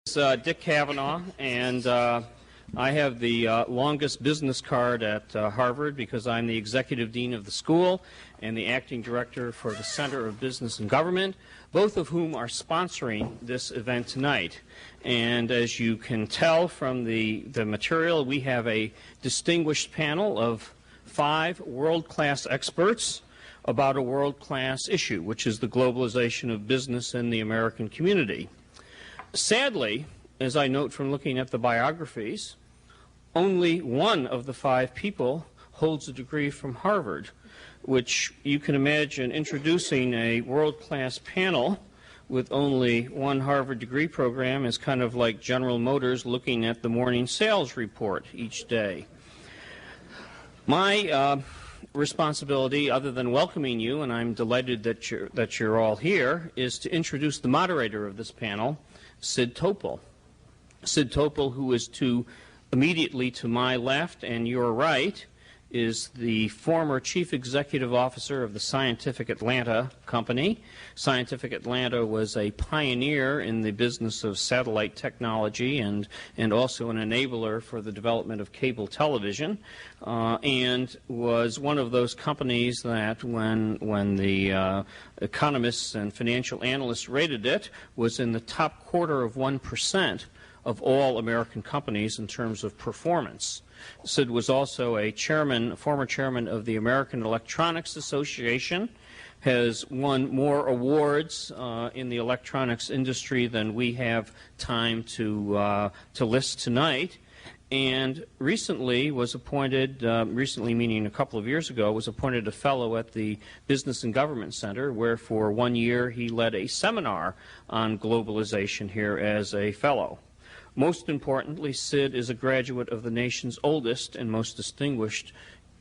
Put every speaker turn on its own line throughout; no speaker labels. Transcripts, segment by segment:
Dick Cavanaugh, and I have the longest business card at Harvard because I'm the executive dean of the school and the acting director for the Center of Business and Government, both of whom are sponsoring this event tonight. And as you can tell from the material, we have a distinguished panel of 5 world-class experts about a world-class issue, which is the globalization of business in the American community. Sadly, as I note from looking at the biographies, only one of the 5 people holds a degree from Harvard, which you can imagine introducing a world-class panel with only one Harvard degree program is kind of like General Motors looking at the morning sales report each day. My responsibility, other than welcoming you, and I'm delighted that you're all here, is to introduce the moderator of this panel, Sid Topol. Sid Topol, who is immediately to my left and your right, is the former chief executive officer of the Scientific Atlanta Company. Scientific Atlanta was a pioneer in the business of satellite technology and also an enabler for the development of cable television, and was one of those companies that when the economists and financial analysts rated it, was in the top quarter of 1% of all American companies in terms of performance. Sid was also a former chairman of the American Electronics Association, has won more awards in the electronics industry than we have time to list tonight, and recently was appointed, recently meaning a couple of years ago, was appointed a fellow at the Business and Government Center, where for 1 year he led a seminar on globalization here as a fellow. Most importantly, Sid is a graduate of the nation's oldest and most distinguished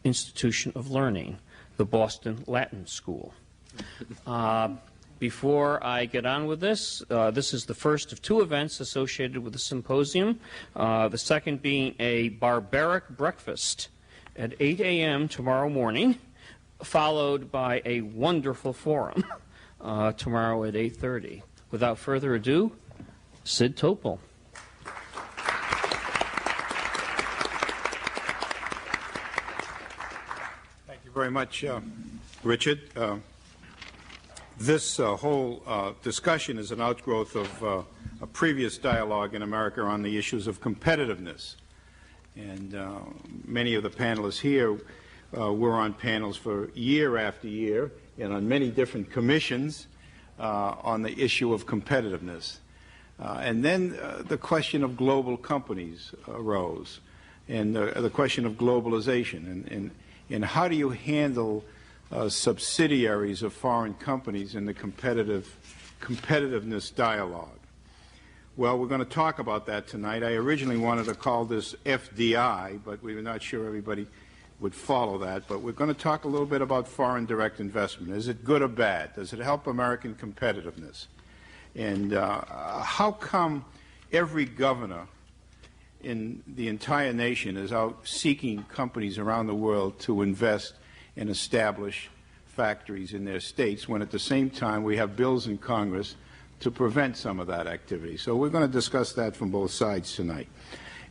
institution of learning, the Boston Latin School. Before I get on with this, this is the first of 2 events associated with the symposium, the second being a barbaric breakfast at 8 a.m. tomorrow morning, followed by a wonderful forum tomorrow at 8:30. Without further ado, Sid Topol.
Very much, Richard. This whole discussion is an outgrowth of a previous dialogue in America on the issues of competitiveness. And many of the panelists here were on panels for year after year and on many different commissions on the issue of competitiveness. And then the question of global companies arose, and the question of globalization, and how do you handle subsidiaries of foreign companies in the competitiveness dialogue? Well, we're going to talk about that tonight. I originally wanted to call this FDI, but we were not sure everybody would follow that. But we're going to talk a little bit about foreign direct investment. Is it good or bad? Does it help American competitiveness? And how come every governor in the entire nation is out seeking companies around the world to invest and establish factories in their states, when at the same time we have bills in Congress to prevent some of that activity? So we're going to discuss that from both sides tonight.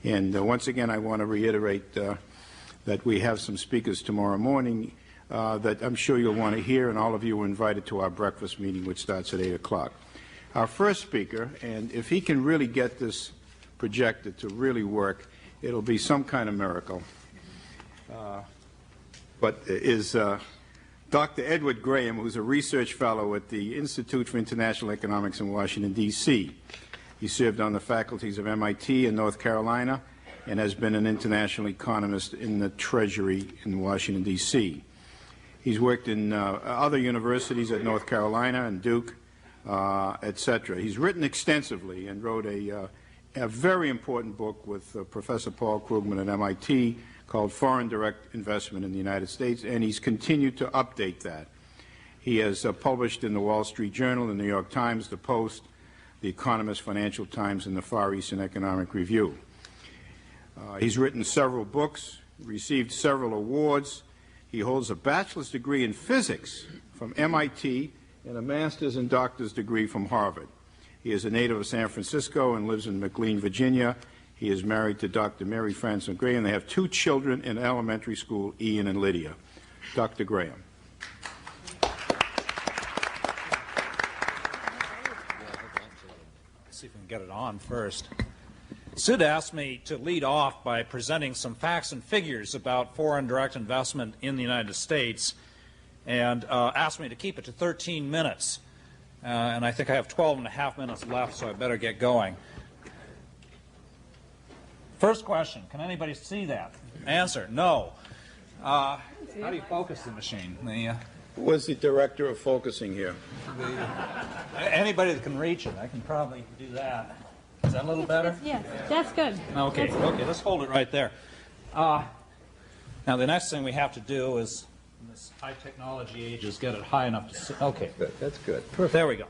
And once again, I want to reiterate that we have some speakers tomorrow morning that I'm sure you'll want to hear, and all of you are invited to our breakfast meeting, which starts at 8 o'clock. Our first speaker, and if he can really get this projected to really work, it'll be some kind of miracle, but is Dr. Edward Graham, who's a research fellow at the Institute for International Economics in Washington, D.C. He served on the faculties of MIT in North Carolina and has been an international economist in the Treasury in Washington, D.C. He's worked in other universities at North Carolina and Duke, etc. He's written extensively and wrote a very important book with Professor Paul Krugman at MIT called Foreign Direct Investment in the United States, and he's continued to update that. He has published in the Wall Street Journal, the New York Times, the Post, the Economist, Financial Times, and the Far Eastern Economic Review. He's written several books, received several awards. He holds a bachelor's degree in physics from MIT and a master's and doctor's degree from Harvard. He is a native of San Francisco and lives in McLean, Virginia. He is married to Dr. Mary Franson Graham. They have 2 children in elementary school, Ian and Lydia. Dr. Graham.
See if we can get it on first. Sid asked me to lead off by presenting some facts and figures about foreign direct investment in the United States, and asked me to keep it to 13 minutes. And I think I have 12 and a half minutes left, so I better get going. First question, can anybody see that? Answer, no. How do you focus the machine?
Who was the director of focusing here?
Anybody that can reach it, I can probably do that. Is that a little better?
Yes, that's good.
Okay,
That's good.
okay, let's hold it right there. Now the next thing we have to do is, in this high technology age, is get it high enough to see. Okay,
Good. That's good.
perfect. There we go.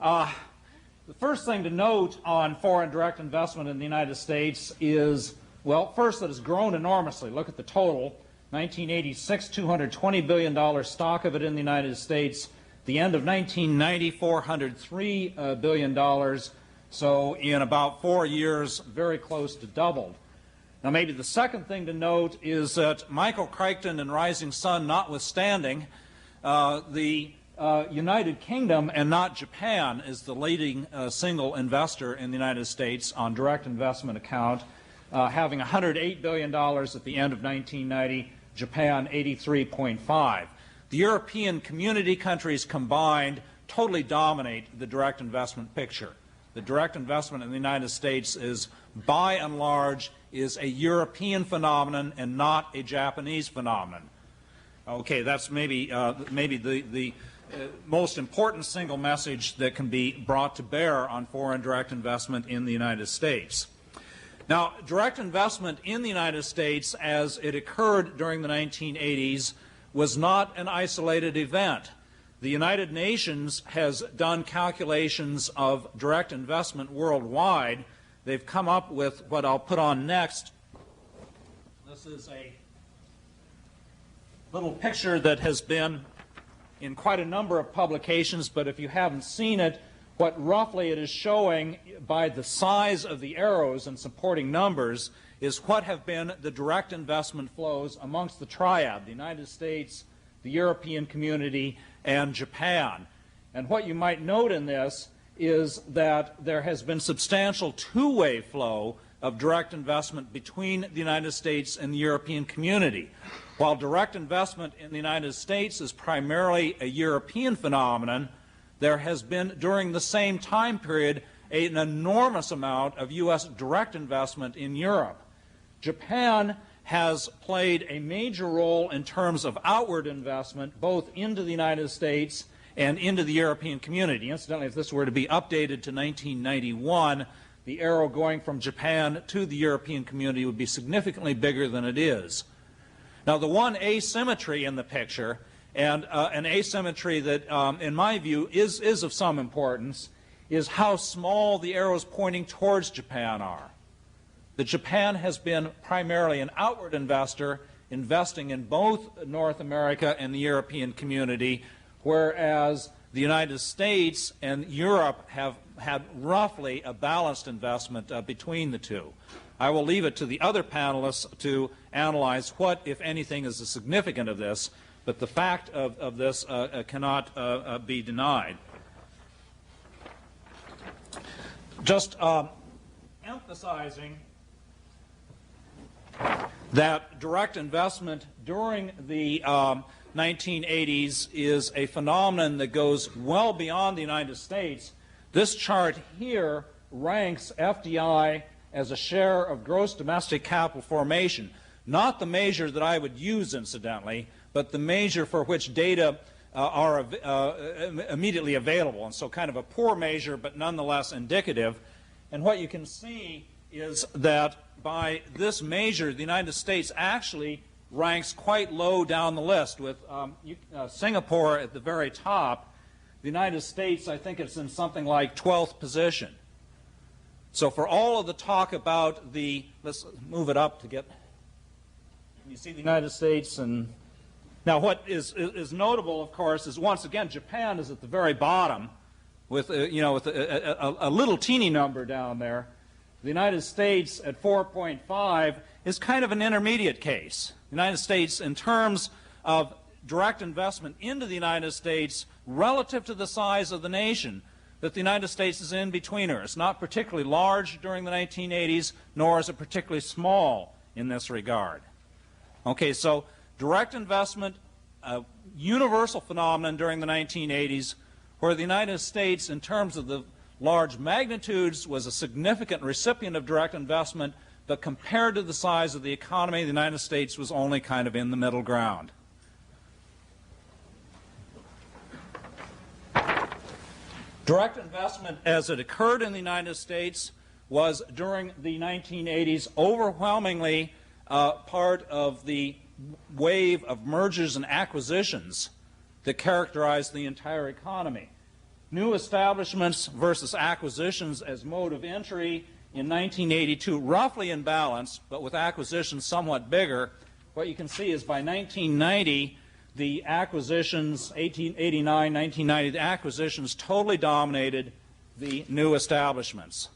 The first thing to note on foreign direct investment in the United States is, well, first, that it's grown enormously. Look at the total. 1986, $220 billion stock of it in the United States. The end of 1990, $403 billion. So in about 4 years, very close to doubled. Now maybe the second thing to note is that Michael Crichton and Rising Sun notwithstanding, the United Kingdom and not Japan is the leading single investor in the United States on direct investment account, having $108 billion at the end of 1990, Japan 83.5. The European community countries combined totally dominate the direct investment picture. The direct investment in the United States is, by and large, is a European phenomenon and not a Japanese phenomenon. Okay, that's maybe the most important single message that can be brought to bear on foreign direct investment in the United States. Now, direct investment in the United States as it occurred during the 1980s was not an isolated event. The United Nations has done calculations of direct investment worldwide. They've come up with what I'll put on next. This is a little picture that has been in quite a number of publications, but if you haven't seen it, what roughly it is showing by the size of the arrows and supporting numbers is what have been the direct investment flows amongst the triad, the United States, the European community, and Japan. And what you might note in this is that there has been substantial two-way flow of direct investment between the United States and the European community. While direct investment in the United States is primarily a European phenomenon, there has been, during the same time period, an enormous amount of U.S. direct investment in Europe. Japan has played a major role in terms of outward investment, both into the United States and into the European community. Incidentally, if this were to be updated to 1991, the arrow going from Japan to the European community would be significantly bigger than it is. Now, the one asymmetry in the picture, and an asymmetry that, in my view, is of some importance, is how small the arrows pointing towards Japan are. That Japan has been primarily an outward investor, investing in both North America and the European community, whereas the United States and Europe have had roughly a balanced investment between the two. I will leave it to the other panelists to analyze what, if anything, is the significance of this, but the fact of this cannot be denied. Just emphasizing that direct investment during the 1980s is a phenomenon that goes well beyond the United States. This chart here ranks FDI as a share of gross domestic capital formation, not the measure that I would use, incidentally, but the measure for which data are immediately available, and so kind of a poor measure, but nonetheless indicative. And what you can see is that by this measure, the United States actually ranks quite low down the list, with Singapore at the very top. The United States, I think it's in something like 12th position. So for all of the talk about the, let's move it up to get, you see the United States, and now what is notable, of course, is once again Japan is at the very bottom. with with a little teeny number down there. The United States at 4.5 is kind of an intermediate case. The United States, in terms of direct investment into the United States relative to the size of the nation, that the United States is in betweener. It's not particularly large during the 1980s, nor is it particularly small in this regard. Okay, so direct investment, a universal phenomenon during the 1980s, where the United States, in terms of the large magnitudes, was a significant recipient of direct investment, but compared to the size of the economy, the United States was only kind of in the middle ground. Direct investment as it occurred in the United States was, during the 1980s, overwhelmingly part of the wave of mergers and acquisitions that characterized the entire economy. New establishments versus acquisitions as mode of entry in 1982, roughly in balance, but with acquisitions somewhat bigger. What you can see is by 1990, the acquisitions, 1889, 1990, the acquisitions totally dominated the new establishments.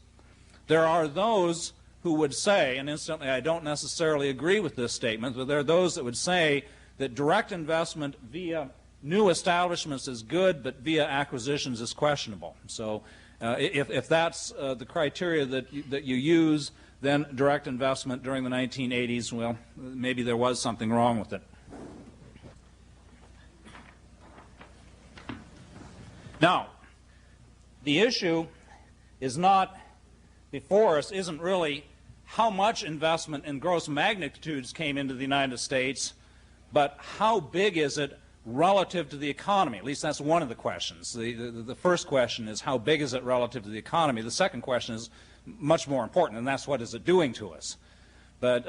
There are those who would say, and incidentally I don't necessarily agree with this statement, but there are those that would say that direct investment via new establishments is good, but via acquisitions is questionable. So if that's the criteria that you use, then direct investment during the 1980s, well, maybe there was something wrong with it. Now, the issue is not before us, isn't really how much investment in gross magnitudes came into the United States, but how big is it relative to the economy? At least that's one of the questions. The first question is how big is it relative to the economy? The second question is much more important, and that's what is it doing to us? But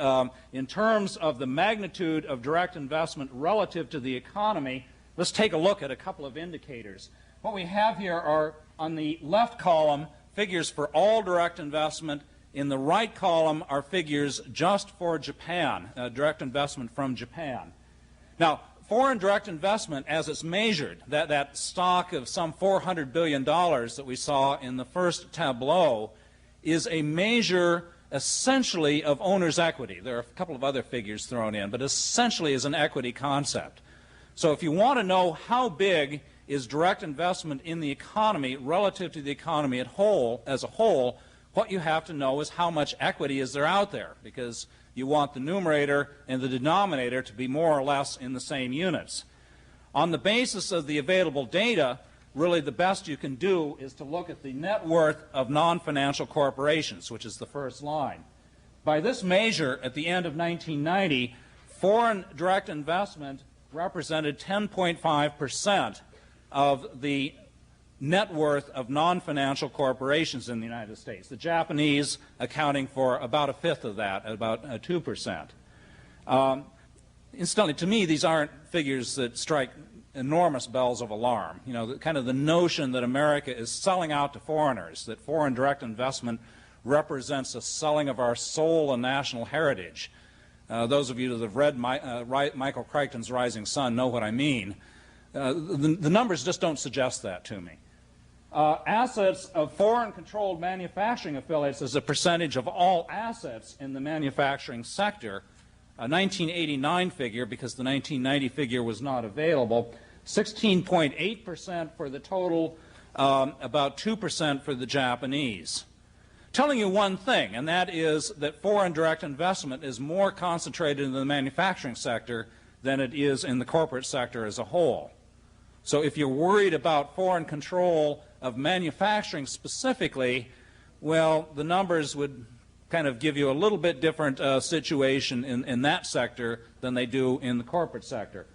in terms of the magnitude of direct investment relative to the economy, let's take a look at a couple of indicators. What we have here are, on the left column, figures for all direct investment. In the right column are figures just for Japan, direct investment from Japan. Now, foreign direct investment, as it's measured, that stock of some $400 billion that we saw in the first tableau, is a measure essentially of owner's equity. There are a couple of other figures thrown in, but essentially is an equity concept. So if you want to know how big is direct investment in the economy relative to the economy as a whole, what you have to know is how much equity is there out there, because you want the numerator and the denominator to be more or less in the same units. On the basis of the available data, really the best you can do is to look at the net worth of non-financial corporations, which is the first line. By this measure, at the end of 1990, foreign direct investment represented 10.5% of the net worth of non-financial corporations in the United States. The Japanese accounting for about a fifth of that, about 2%. Incidentally, to me, these aren't figures that strike enormous bells of alarm. You know, kind of the notion that America is selling out to foreigners, that foreign direct investment represents a selling of our soul and national heritage. Those of you that have read Michael Crichton's Rising Sun know what I mean. The numbers just don't suggest that to me. Assets of foreign-controlled manufacturing affiliates as a percentage of all assets in the manufacturing sector, a 1989 figure, because the 1990 figure was not available, 16.8% for the total, about 2% for the Japanese. Telling you one thing, and that is that foreign direct investment is more concentrated in the manufacturing sector than it is in the corporate sector as a whole. So if you're worried about foreign control of manufacturing specifically, well, the numbers would kind of give you a little bit different situation in that sector than they do in the corporate sector.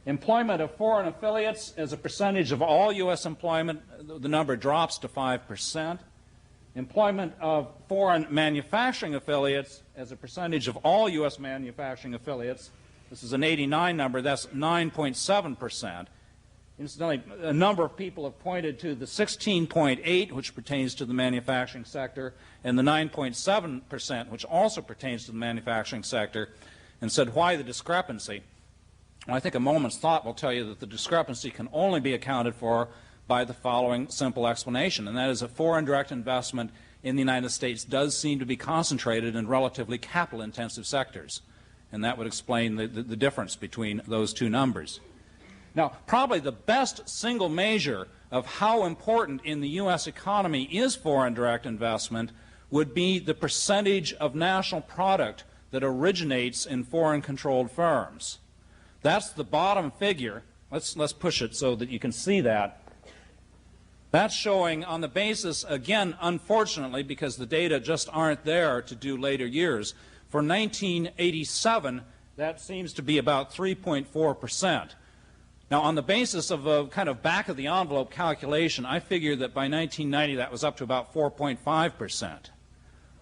Employment of foreign affiliates as a percentage of all U.S. employment, the number drops to 5%. Employment of foreign manufacturing affiliates as a percentage of all U.S. manufacturing affiliates, this is an 89 number, that's 9.7%. Incidentally, a number of people have pointed to the 16.8, which pertains to the manufacturing sector, and the 9.7%, which also pertains to the manufacturing sector, and said, why the discrepancy? Well, I think a moment's thought will tell you that the discrepancy can only be accounted for by the following simple explanation, and that is that foreign direct investment in the United States does seem to be concentrated in relatively capital-intensive sectors, and that would explain the difference between those two numbers. Now, probably the best single measure of how important in the U.S. economy is foreign direct investment would be the percentage of national product that originates in foreign-controlled firms. That's the bottom figure. Let's push it so that you can see that. That's showing on the basis, again, unfortunately, because the data just aren't there to do later years, for 1987, that seems to be about 3.4%. Now, on the basis of a kind of back-of-the-envelope calculation, I figured that by 1990 that was up to about 4.5%.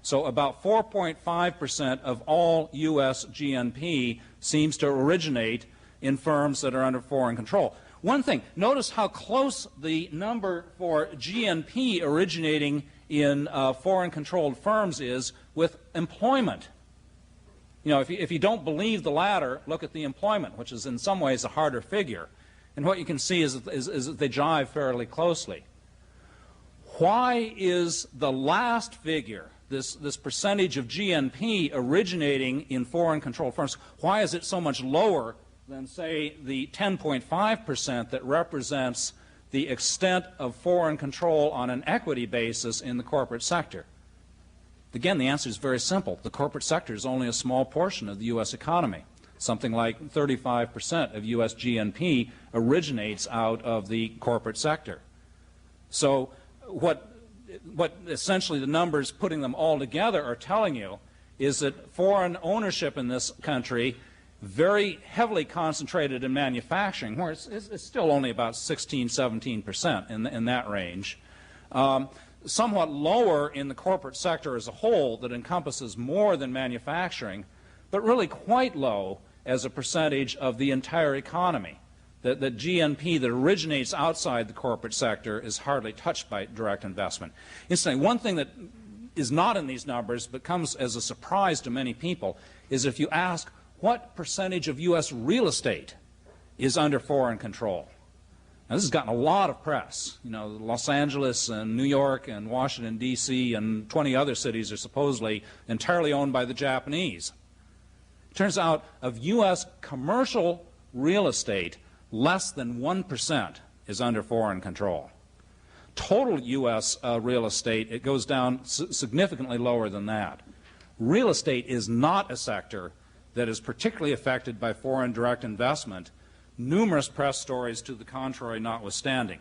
So about 4.5% of all U.S. GNP seems to originate in firms that are under foreign control. One thing, notice how close the number for GNP originating in foreign-controlled firms is with employment. You know, if you don't believe the latter, look at the employment, which is in some ways a harder figure. And what you can see is that they jive fairly closely. Why is the last figure, this percentage of GNP originating in foreign-controlled firms, why is it so much lower than, say, the 10.5% that represents the extent of foreign control on an equity basis in the corporate sector? Again, the answer is very simple. The corporate sector is only a small portion of the U.S. economy. Something like 35% of U.S. GNP originates out of the corporate sector. So what essentially the numbers, putting them all together, are telling you is that foreign ownership in this country, very heavily concentrated in manufacturing, where it's still only about 16, 17% in that range. Somewhat lower in the corporate sector as a whole that encompasses more than manufacturing, but really quite low as a percentage of the entire economy. The GNP that originates outside the corporate sector is hardly touched by direct investment. Incidentally, one thing that is not in these numbers but comes as a surprise to many people is if you ask what percentage of U.S. real estate is under foreign control. Now, this has gotten a lot of press. You know, Los Angeles and New York and Washington, D.C. and 20 other cities are supposedly entirely owned by the Japanese. It turns out of U.S. commercial real estate, less than 1% is under foreign control. Total U.S. Real estate, it goes down significantly lower than that. Real estate is not a sector that is particularly affected by foreign direct investment, numerous press stories to the contrary notwithstanding.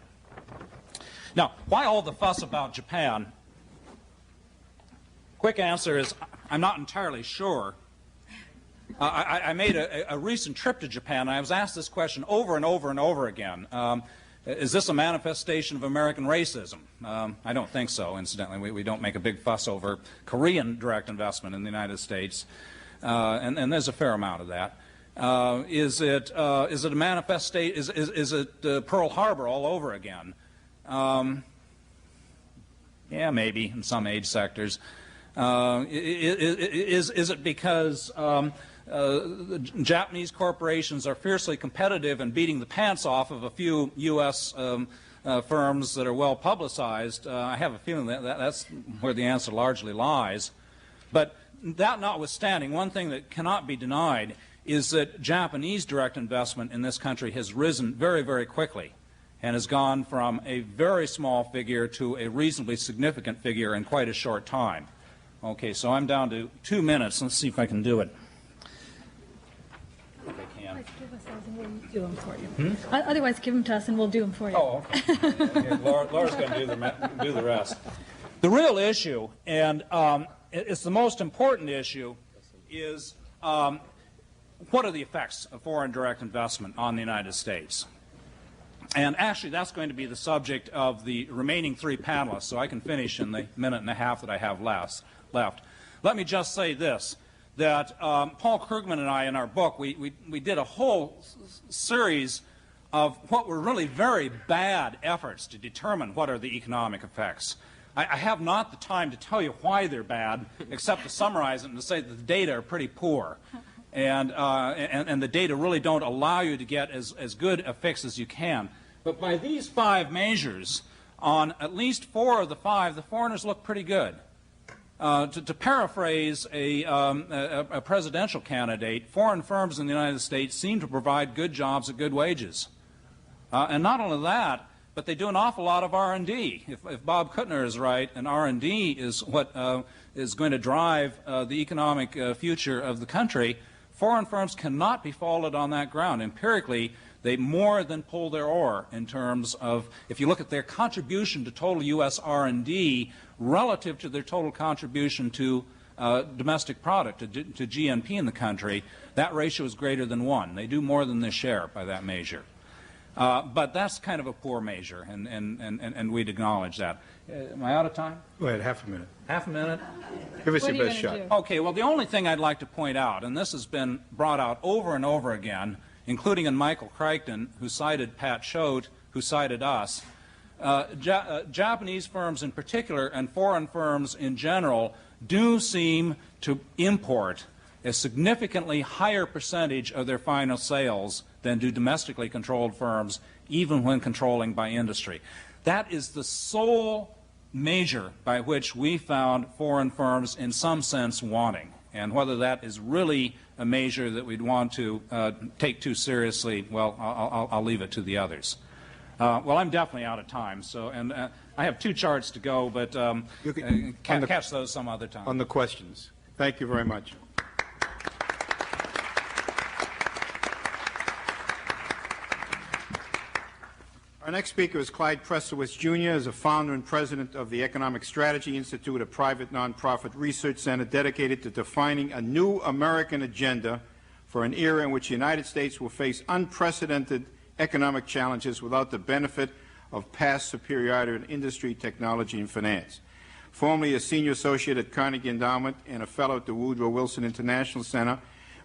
Now, why all the fuss about Japan? Quick answer is I'm not entirely sure. I made a recent trip to Japan, and I was asked this question over and over and over again. Is this a manifestation of American racism? I don't think so, incidentally. We don't make a big fuss over Korean direct investment in the United States, and there's a fair amount of that. Is it a manifestation? Is it Pearl Harbor all over again? Yeah, maybe in some age sectors. Is it because Japanese corporations are fiercely competitive and beating the pants off of a few U.S. firms that are well publicized? I have a feeling that that's where the answer largely lies. But that notwithstanding, one thing that cannot be denied is that Japanese direct investment in this country has risen very, very quickly and has gone from a very small figure to a reasonably significant figure in quite a short time. Okay, so I'm down to 2 minutes. Let's see if I can do it. If I can.
Give us those and we'll do them for you. Otherwise, give them to us and we'll do them for you.
Oh, okay. Okay, Laura's going to do the rest. The real issue, and it's the most important issue, is what are the effects of foreign direct investment on the United States? And actually, that's going to be the subject of the remaining 3 panelists, so I can finish in the minute and a half that I have left. Let me just say this, that Paul Krugman and I, in our book, we did a whole series of what were really very bad efforts to determine what are the economic effects. I have not the time to tell you why they're bad, except to summarize it and to say that the data are pretty poor. And the data really don't allow you to get as good a fix as you can. But by these 5 measures, on at least 4 of the 5, the foreigners look pretty good. To paraphrase a presidential candidate, foreign firms in the United States seem to provide good jobs at good wages. And not only that, but they do an awful lot of R&D. If Bob Kuttner is right, and R&D is what is going to drive the economic future of the country, foreign firms cannot be faulted on that ground. Empirically, they more than pull their oar in terms of, if you look at their contribution to total U.S. R&D relative to their total contribution to domestic product, to GNP in the country, that ratio is greater than 1. They do more than their share by that measure. But that's kind of a poor measure, and we'd acknowledge that. Am I out of time?
Go ahead, half a minute.
Half a minute?
Give us
What
your
are you
best
gonna
shot.
do?
Okay, well, the only thing I'd like to point out, and this has been brought out over and over again, including in Michael Crichton, who cited Pat Choate, who cited us, Japanese firms in particular and foreign firms in general do seem to import a significantly higher percentage of their final sales than do domestically controlled firms, even when controlling by industry. That is the sole measure by which we found foreign firms in some sense wanting. And whether that is really a measure that we'd want to take too seriously, well, I'll leave it to the others. Well, I'm definitely out of time, so, and I have 2 charts to go, but catch those some other time.
On the questions. Thank you very much. Our next speaker is Clyde Prestowitz, Jr., is a founder and president of the Economic Strategy Institute, a private nonprofit research center dedicated to defining a new American agenda for an era in which the United States will face unprecedented economic challenges without the benefit of past superiority in industry, technology, and finance. Formerly a senior associate at Carnegie Endowment and a fellow at the Woodrow Wilson International Center,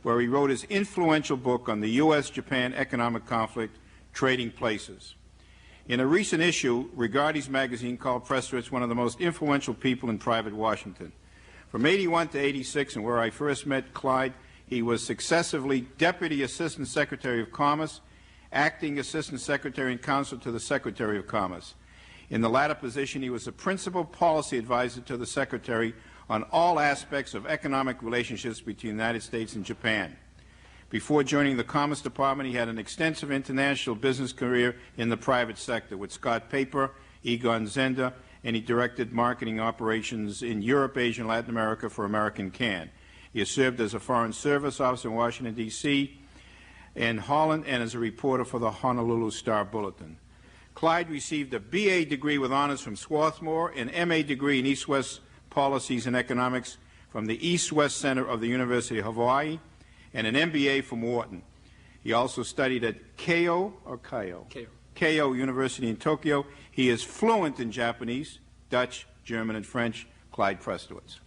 where he wrote his influential book on the U.S.-Japan economic conflict, Trading Places. In a recent issue, Rigardi's magazine called Prestowitz one of the most influential people in private Washington. From 81 to 86, and where I first met Clyde, he was successively Deputy Assistant Secretary of Commerce, Acting Assistant Secretary and Counsel to the Secretary of Commerce. In the latter position, he was a principal policy advisor to the Secretary on all aspects of economic relationships between the United States and Japan. Before joining the Commerce Department, he had an extensive international business career in the private sector with Scott Paper, Egon Zehnder, and he directed marketing operations in Europe, Asia, and Latin America for American Can. He has served as a Foreign Service officer in Washington, D.C., and Holland, and as a reporter for the Honolulu Star Bulletin. Clyde received a B.A. degree with honors from Swarthmore, an M.A. degree in East-West Policies and Economics from the East-West Center of the University of Hawaii, and an MBA from Wharton. He also studied at Keio University in Tokyo. He is fluent in Japanese, Dutch, German, and French. Clyde Prestowitz.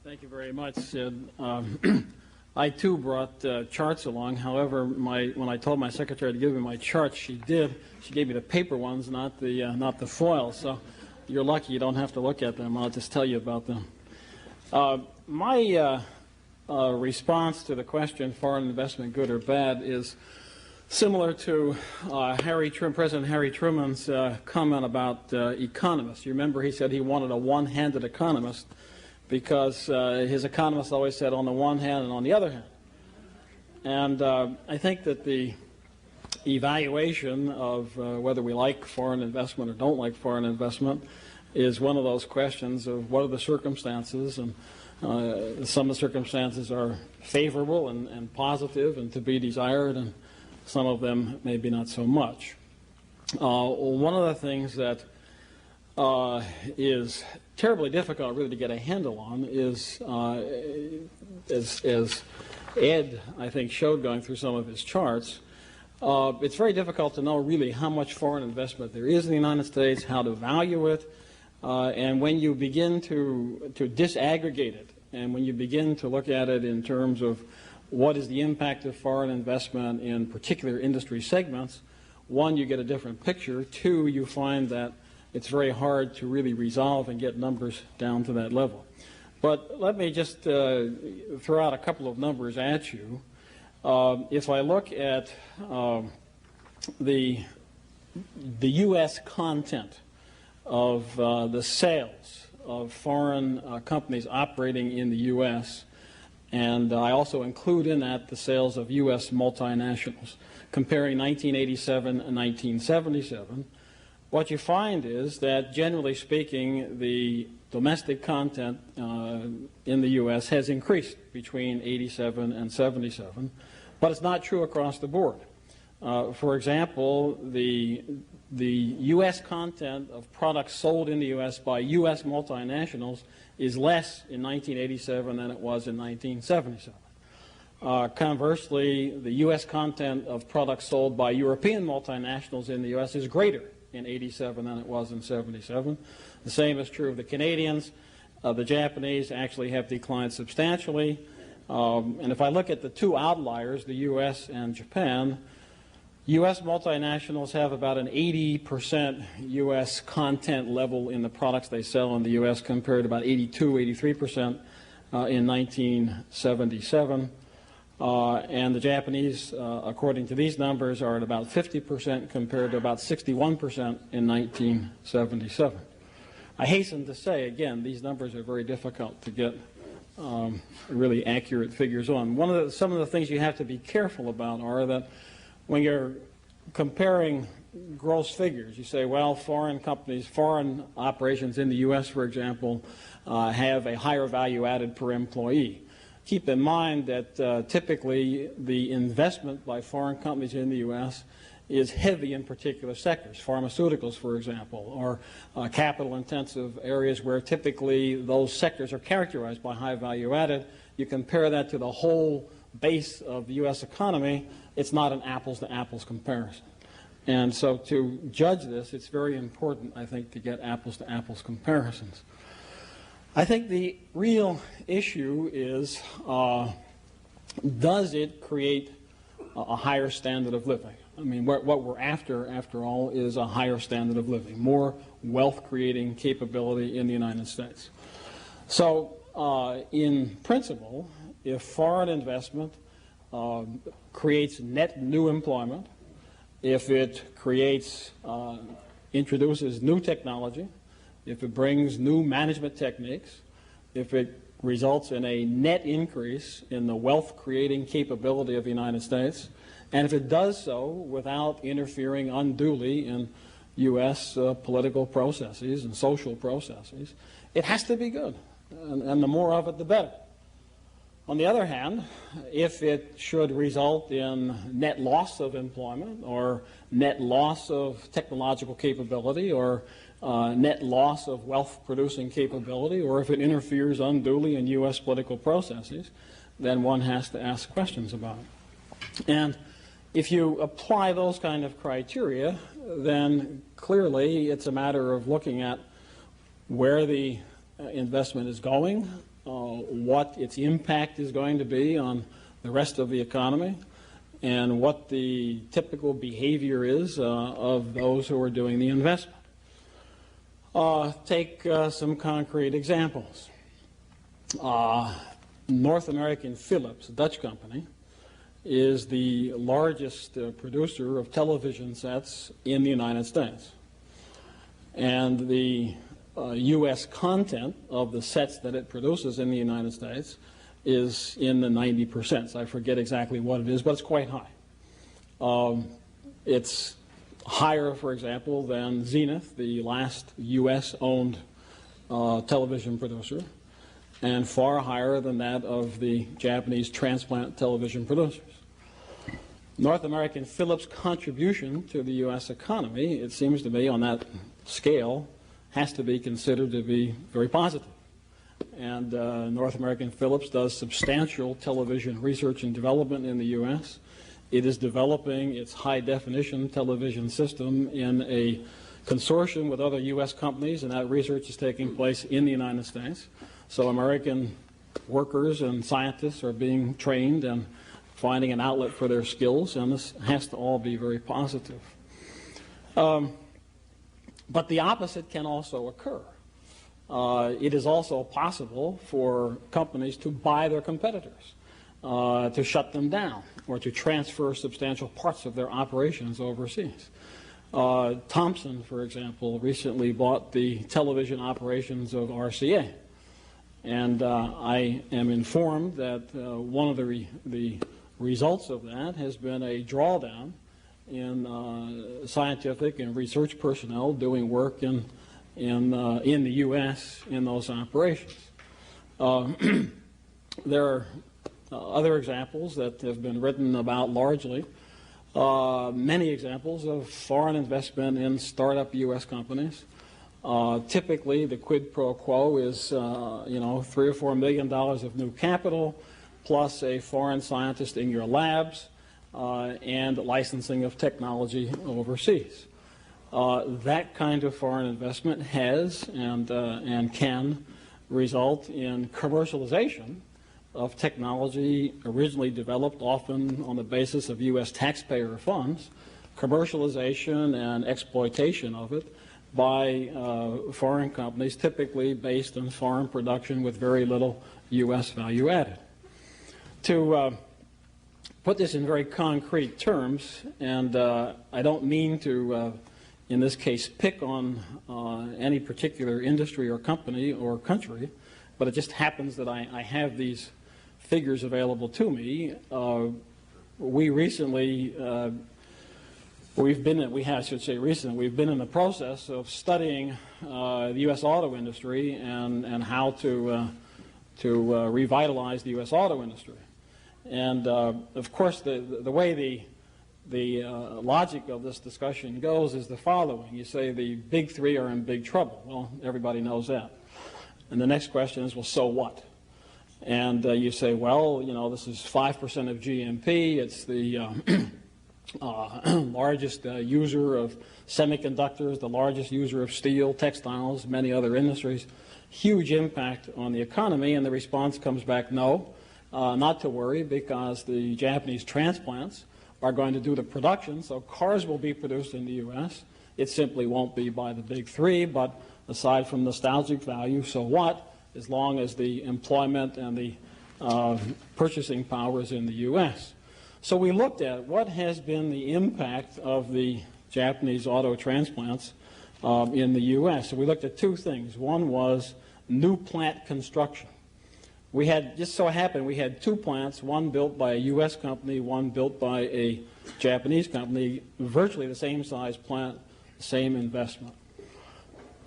Thank you very much, Sid. I too brought charts along. However, when I told my secretary to give me my charts, she did. She gave me the paper ones, not the foil. So you're lucky you don't have to look at them. I'll just tell you about them. My response to the question, foreign investment good or bad, is similar to President Harry Truman's comment about economists. You remember he said he wanted a one-handed economist because his economists always said on the one hand and on the other hand. And I think that the evaluation of whether we like foreign investment or don't like foreign investment is one of those questions of what are the circumstances, and some of the circumstances are favorable and positive and to be desired, and some of them maybe not so much. One of the things that is terribly difficult really to get a handle on is, as Ed, I think, showed going through some of his charts, it's very difficult to know really how much foreign investment there is in the United States, how to value it, and when you begin to disaggregate it, and when you begin to look at it in terms of what is the impact of foreign investment in particular industry segments, one, you get a different picture. Two, you find that it's very hard to really resolve and get numbers down to that level. But let me just throw out a couple of numbers at you. If I look at the U.S. content of the sales of foreign companies operating in the U.S., and I also include in that the sales of U.S. multinationals, comparing 1987 and 1977, what you find is that, generally speaking, the domestic content in the U.S. has increased between 87 and 77, but it's not true across the board. For example, the U.S. content of products sold in the U.S. by U.S. multinationals is less in 1987 than it was in 1977. Conversely, the U.S. content of products sold by European multinationals in the U.S. is greater in 87 than it was in 77. The same is true of the Canadians. The Japanese actually have declined substantially. And if I look at the two outliers, the U.S. and Japan, U.S. multinationals have about an 80% U.S. content level in the products they sell in the U.S. compared to about 83% in 1977. And the Japanese, according to these numbers, are at about 50% compared to about 61% in 1977. I hasten to say, again, these numbers are very difficult to get really accurate figures on. Some of the things you have to be careful about are that when you're comparing gross figures, you say, well, foreign companies, foreign operations in the U.S., for example, have a higher value added per employee. Keep in mind that typically the investment by foreign companies in the U.S. is heavy in particular sectors, pharmaceuticals, for example, or capital-intensive areas where typically those sectors are characterized by high value added. You compare that to the whole base of the U.S. economy, it's not an apples-to-apples comparison. And so to judge this, it's very important, I think, to get apples-to-apples comparisons. I think the real issue is, does it create a higher standard of living? I mean, what we're after all, is a higher standard of living, more wealth-creating capability in the United States. So, in principle, if foreign investment creates net new employment, if it creates, introduces new technology, if it brings new management techniques, if it results in a net increase in the wealth-creating capability of the United States, and if it does so without interfering unduly in U.S. Political processes and social processes, it has to be good, and the more of it, the better. On the other hand, if it should result in net loss of employment or net loss of technological capability or net loss of wealth-producing capability, or if it interferes unduly in U.S. political processes, then one has to ask questions about it. And if you apply those kind of criteria, then clearly it's a matter of looking at where the investment is going, what its impact is going to be on the rest of the economy, and what the typical behavior is of those who are doing the investment. Take some concrete examples. North American Philips, a Dutch company, is the largest producer of television sets in the United States. And the U.S. content of the sets that it produces in the United States is in the 90%. I forget exactly what it is, but it's quite high. It's higher, for example, than Zenith, the last U.S.-owned television producer, and far higher than that of the Japanese transplant television producers. North American Philips' contribution to the U.S. economy, it seems to me, on that scale, has to be considered to be very positive. And North American Philips does substantial television research and development in the U.S. It is developing its high-definition television system in a consortium with other U.S. companies, and that research is taking place in the United States. So American workers and scientists are being trained and finding an outlet for their skills, and this has to all be very positive. But the opposite can also occur. it is also possible for companies to buy their competitors, to shut them down, or to transfer substantial parts of their operations overseas. Thomson, for example, recently bought the television operations of RCA. And I am informed that one of the results of that has been a drawdown in scientific and research personnel doing work in the U.S. in those operations. There are other examples that have been written about largely. Many examples of foreign investment in startup U.S. companies. Typically, the quid pro quo is, $3 or $4 million of new capital, plus a foreign scientist in your labs, and licensing of technology overseas. That kind of foreign investment has and can result in commercialization of technology originally developed often on the basis of U.S. taxpayer funds, commercialization and exploitation of it by foreign companies, typically based on foreign production with very little U.S. value added. To put this in very concrete terms, and I don't mean to, in this case, pick on any particular industry or company or country, but it just happens that I have these figures available to me. We recently, we've been in the process of studying the U.S. auto industry and how to revitalize the U.S. auto industry. And of course, the way the logic of this discussion goes is the following. You say the big three are in big trouble. Well, everybody knows that. And the next question is, well, so what? And you say, well, this is 5% of GNP. It's the largest user of semiconductors, the largest user of steel, textiles, many other industries. Huge impact on the economy. And the response comes back, no, not to worry, because the Japanese transplants are going to do the production. So cars will be produced in the U.S. It simply won't be by the big three, but aside from nostalgic value, so what? As long as the employment and the purchasing power is in the U.S. So we looked at what has been the impact of the Japanese auto transplants in the U.S. So we looked at two things. One was new plant construction. We had, just so happened, we had two plants, one built by a U.S. company, one built by a Japanese company, virtually the same size plant, same investment.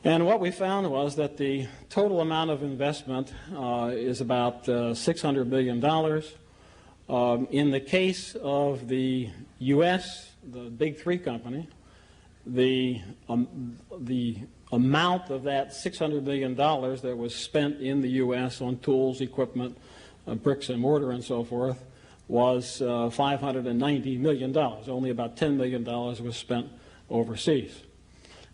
And what we found was that the total amount of investment is about $600 million. In the case of the U.S., the big three company, the amount of that $600 million that was spent in the U.S. on tools, equipment, bricks and mortar and so forth was $590 million. Only about $10 million was spent overseas.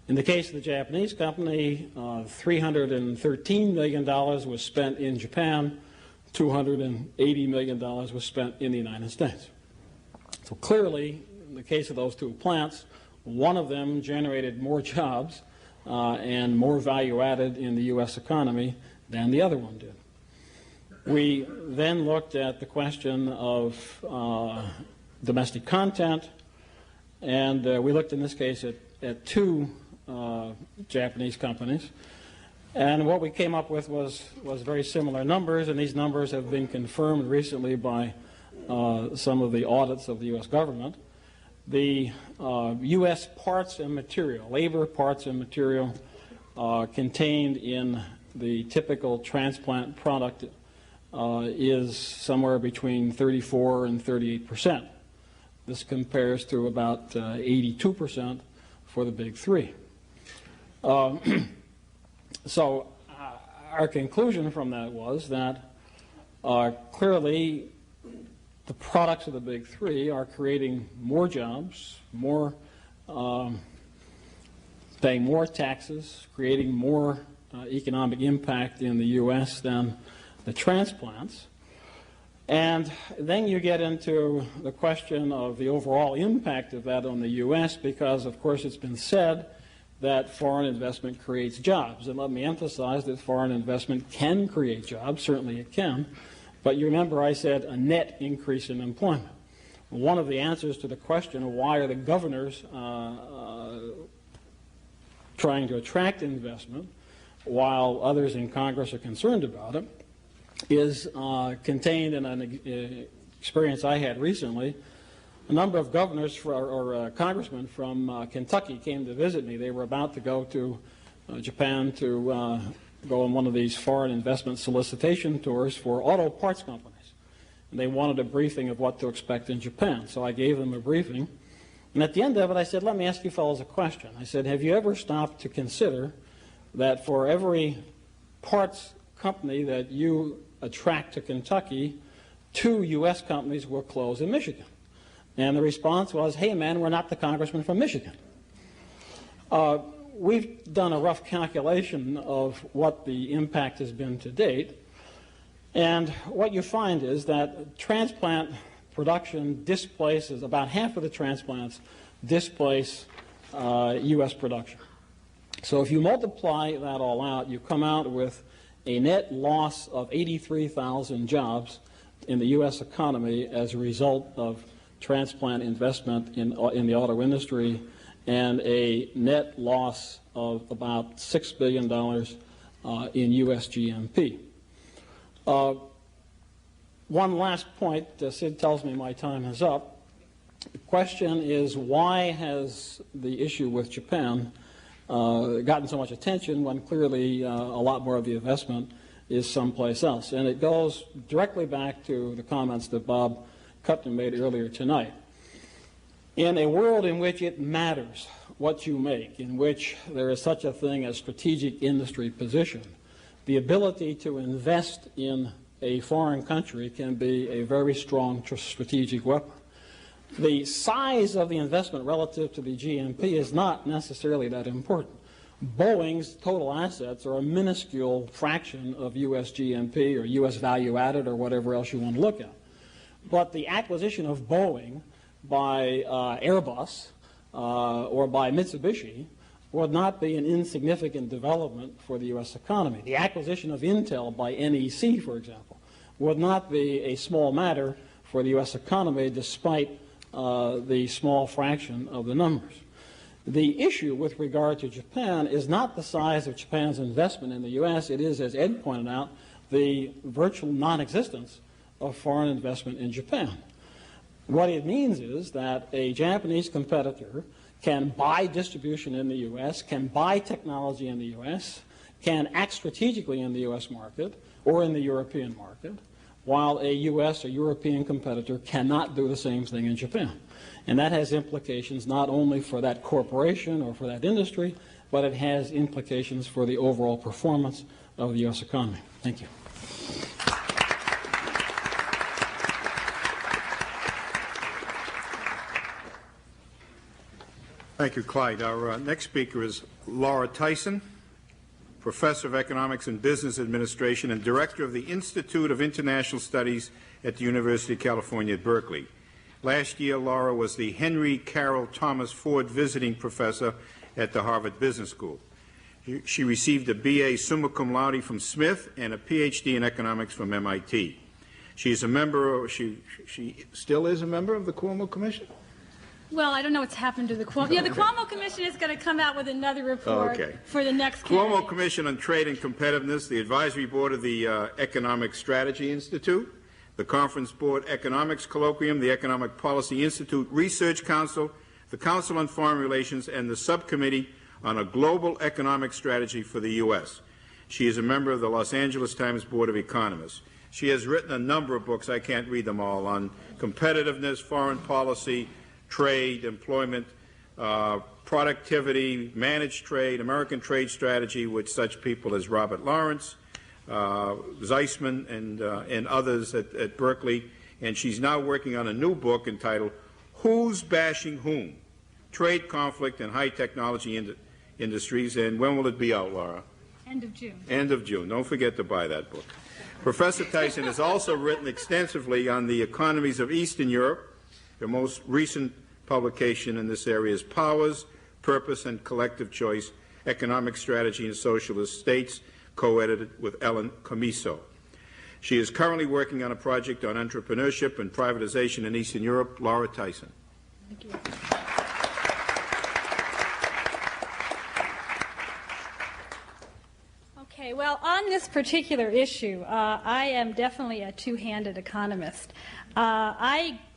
In the case of the Japanese company, $313 million was spent in Japan, $280 million was spent in the United States. So clearly, in the case of those two plants, one of them generated more jobs and more value added in the U.S. economy than the other one did. We then looked at the question of domestic content, and we looked in this case at two Japanese companies. And what we came up with was very similar numbers, and these numbers have been confirmed recently by some of the audits of the U.S. government. The U.S. parts and material, labor parts and material contained in the typical transplant product is somewhere between 34 and 38%. This compares to about 82% for the big three. So our conclusion from that was that clearly the products of the big three are creating more jobs, paying more taxes, creating more economic impact in the U.S. than the transplants. And then you get into the question of the overall impact of that on the U.S. because, of course, it's been said that foreign investment creates jobs. And let me emphasize that foreign investment can create jobs. Certainly it can. But you remember I said a net increase in employment. One of the answers to the question of why are the governors trying to attract investment while others in Congress are concerned about it is contained in an experience I had recently. A number of governors or congressmen from Kentucky came to visit me. They were about to go to Japan to go on one of these foreign investment solicitation tours for auto parts companies. And they wanted a briefing of what to expect in Japan. So I gave them a briefing. And at the end of it, I said, let me ask you fellows a question. I said, have you ever stopped to consider that for every parts company that you attract to Kentucky, 2 U.S. companies will close in Michigan? And the response was, hey, man, we're not the congressman from Michigan. We've done a rough calculation of what the impact has been to date. And what you find is that transplant production displaces, about half of the transplants displace U.S. production. So if you multiply that all out, you come out with a net loss of 83,000 jobs in the U.S. economy as a result of transplant investment in the auto industry, and a net loss of about $6 billion in U.S. GMP. One last point, Sid tells me my time is up. The question is, why has the issue with Japan gotten so much attention when clearly a lot more of the investment is someplace else? And it goes directly back to the comments that Bob Cutner made earlier tonight. In a world in which it matters what you make, in which there is such a thing as strategic industry position, the ability to invest in a foreign country can be a very strong strategic weapon. The size of the investment relative to the GNP is not necessarily that important. Boeing's total assets are a minuscule fraction of U.S. GNP or U.S. value added or whatever else you want to look at. But the acquisition of Boeing by Airbus or by Mitsubishi would not be an insignificant development for the U.S. economy. The acquisition of Intel by NEC, for example, would not be a small matter for the U.S. economy despite the small fraction of the numbers. The issue with regard to Japan is not the size of Japan's investment in the U.S. It is, as Ed pointed out, the virtual non-existence of foreign investment in Japan. What it means is that a Japanese competitor can buy distribution in the U.S., can buy technology in the U.S., can act strategically in the U.S. market or in the European market, while a U.S. or European competitor cannot do the same thing in Japan. And that has implications not only for that corporation or for that industry, but it has implications for the overall performance of the U.S. economy. Thank you.
Thank you, Clyde. Our next speaker is Laura Tyson, Professor of Economics and Business Administration and Director of the Institute of International Studies at the University of California at Berkeley. Last year, Laura was the Henry Carroll Thomas Ford Visiting Professor at the Harvard Business School. She received a B.A. summa cum laude from Smith and a Ph.D. in economics from MIT. She is a member, she still is a member of the Cuomo Commission?
Well, I don't know what's happened to the Cuomo. Yeah, the Cuomo Commission is going to come out with another report for the next
Cuomo
candidate.
Commission on Trade and Competitiveness, the Advisory Board of the Economic Strategy Institute, the Conference Board Economics Colloquium, the Economic Policy Institute Research Council, the Council on Foreign Relations, and the Subcommittee on a Global Economic Strategy for the U.S. She is a member of the Los Angeles Times Board of Economists. She has written a number of books, I can't read them all, on competitiveness, foreign policy, trade, employment, productivity, managed trade, American trade strategy, with such people as Robert Lawrence, Zeisman, and others at Berkeley. And she's now working on a new book entitled Who's Bashing Whom? Trade Conflict and High Technology Industries. And when will it be out, Laura?
End of June.
End of June. Don't forget to buy that book. Professor Tyson has also written extensively on the economies of Eastern Europe. Her most recent publication in this area is Powers, Purpose and Collective Choice, Economic Strategy in Socialist States, co-edited with Ellen Comiso. She is currently working on a project on entrepreneurship and privatization in Eastern Europe. Laura Tyson.
Thank you. Okay, well, on this particular issue, I am definitely a two-handed economist.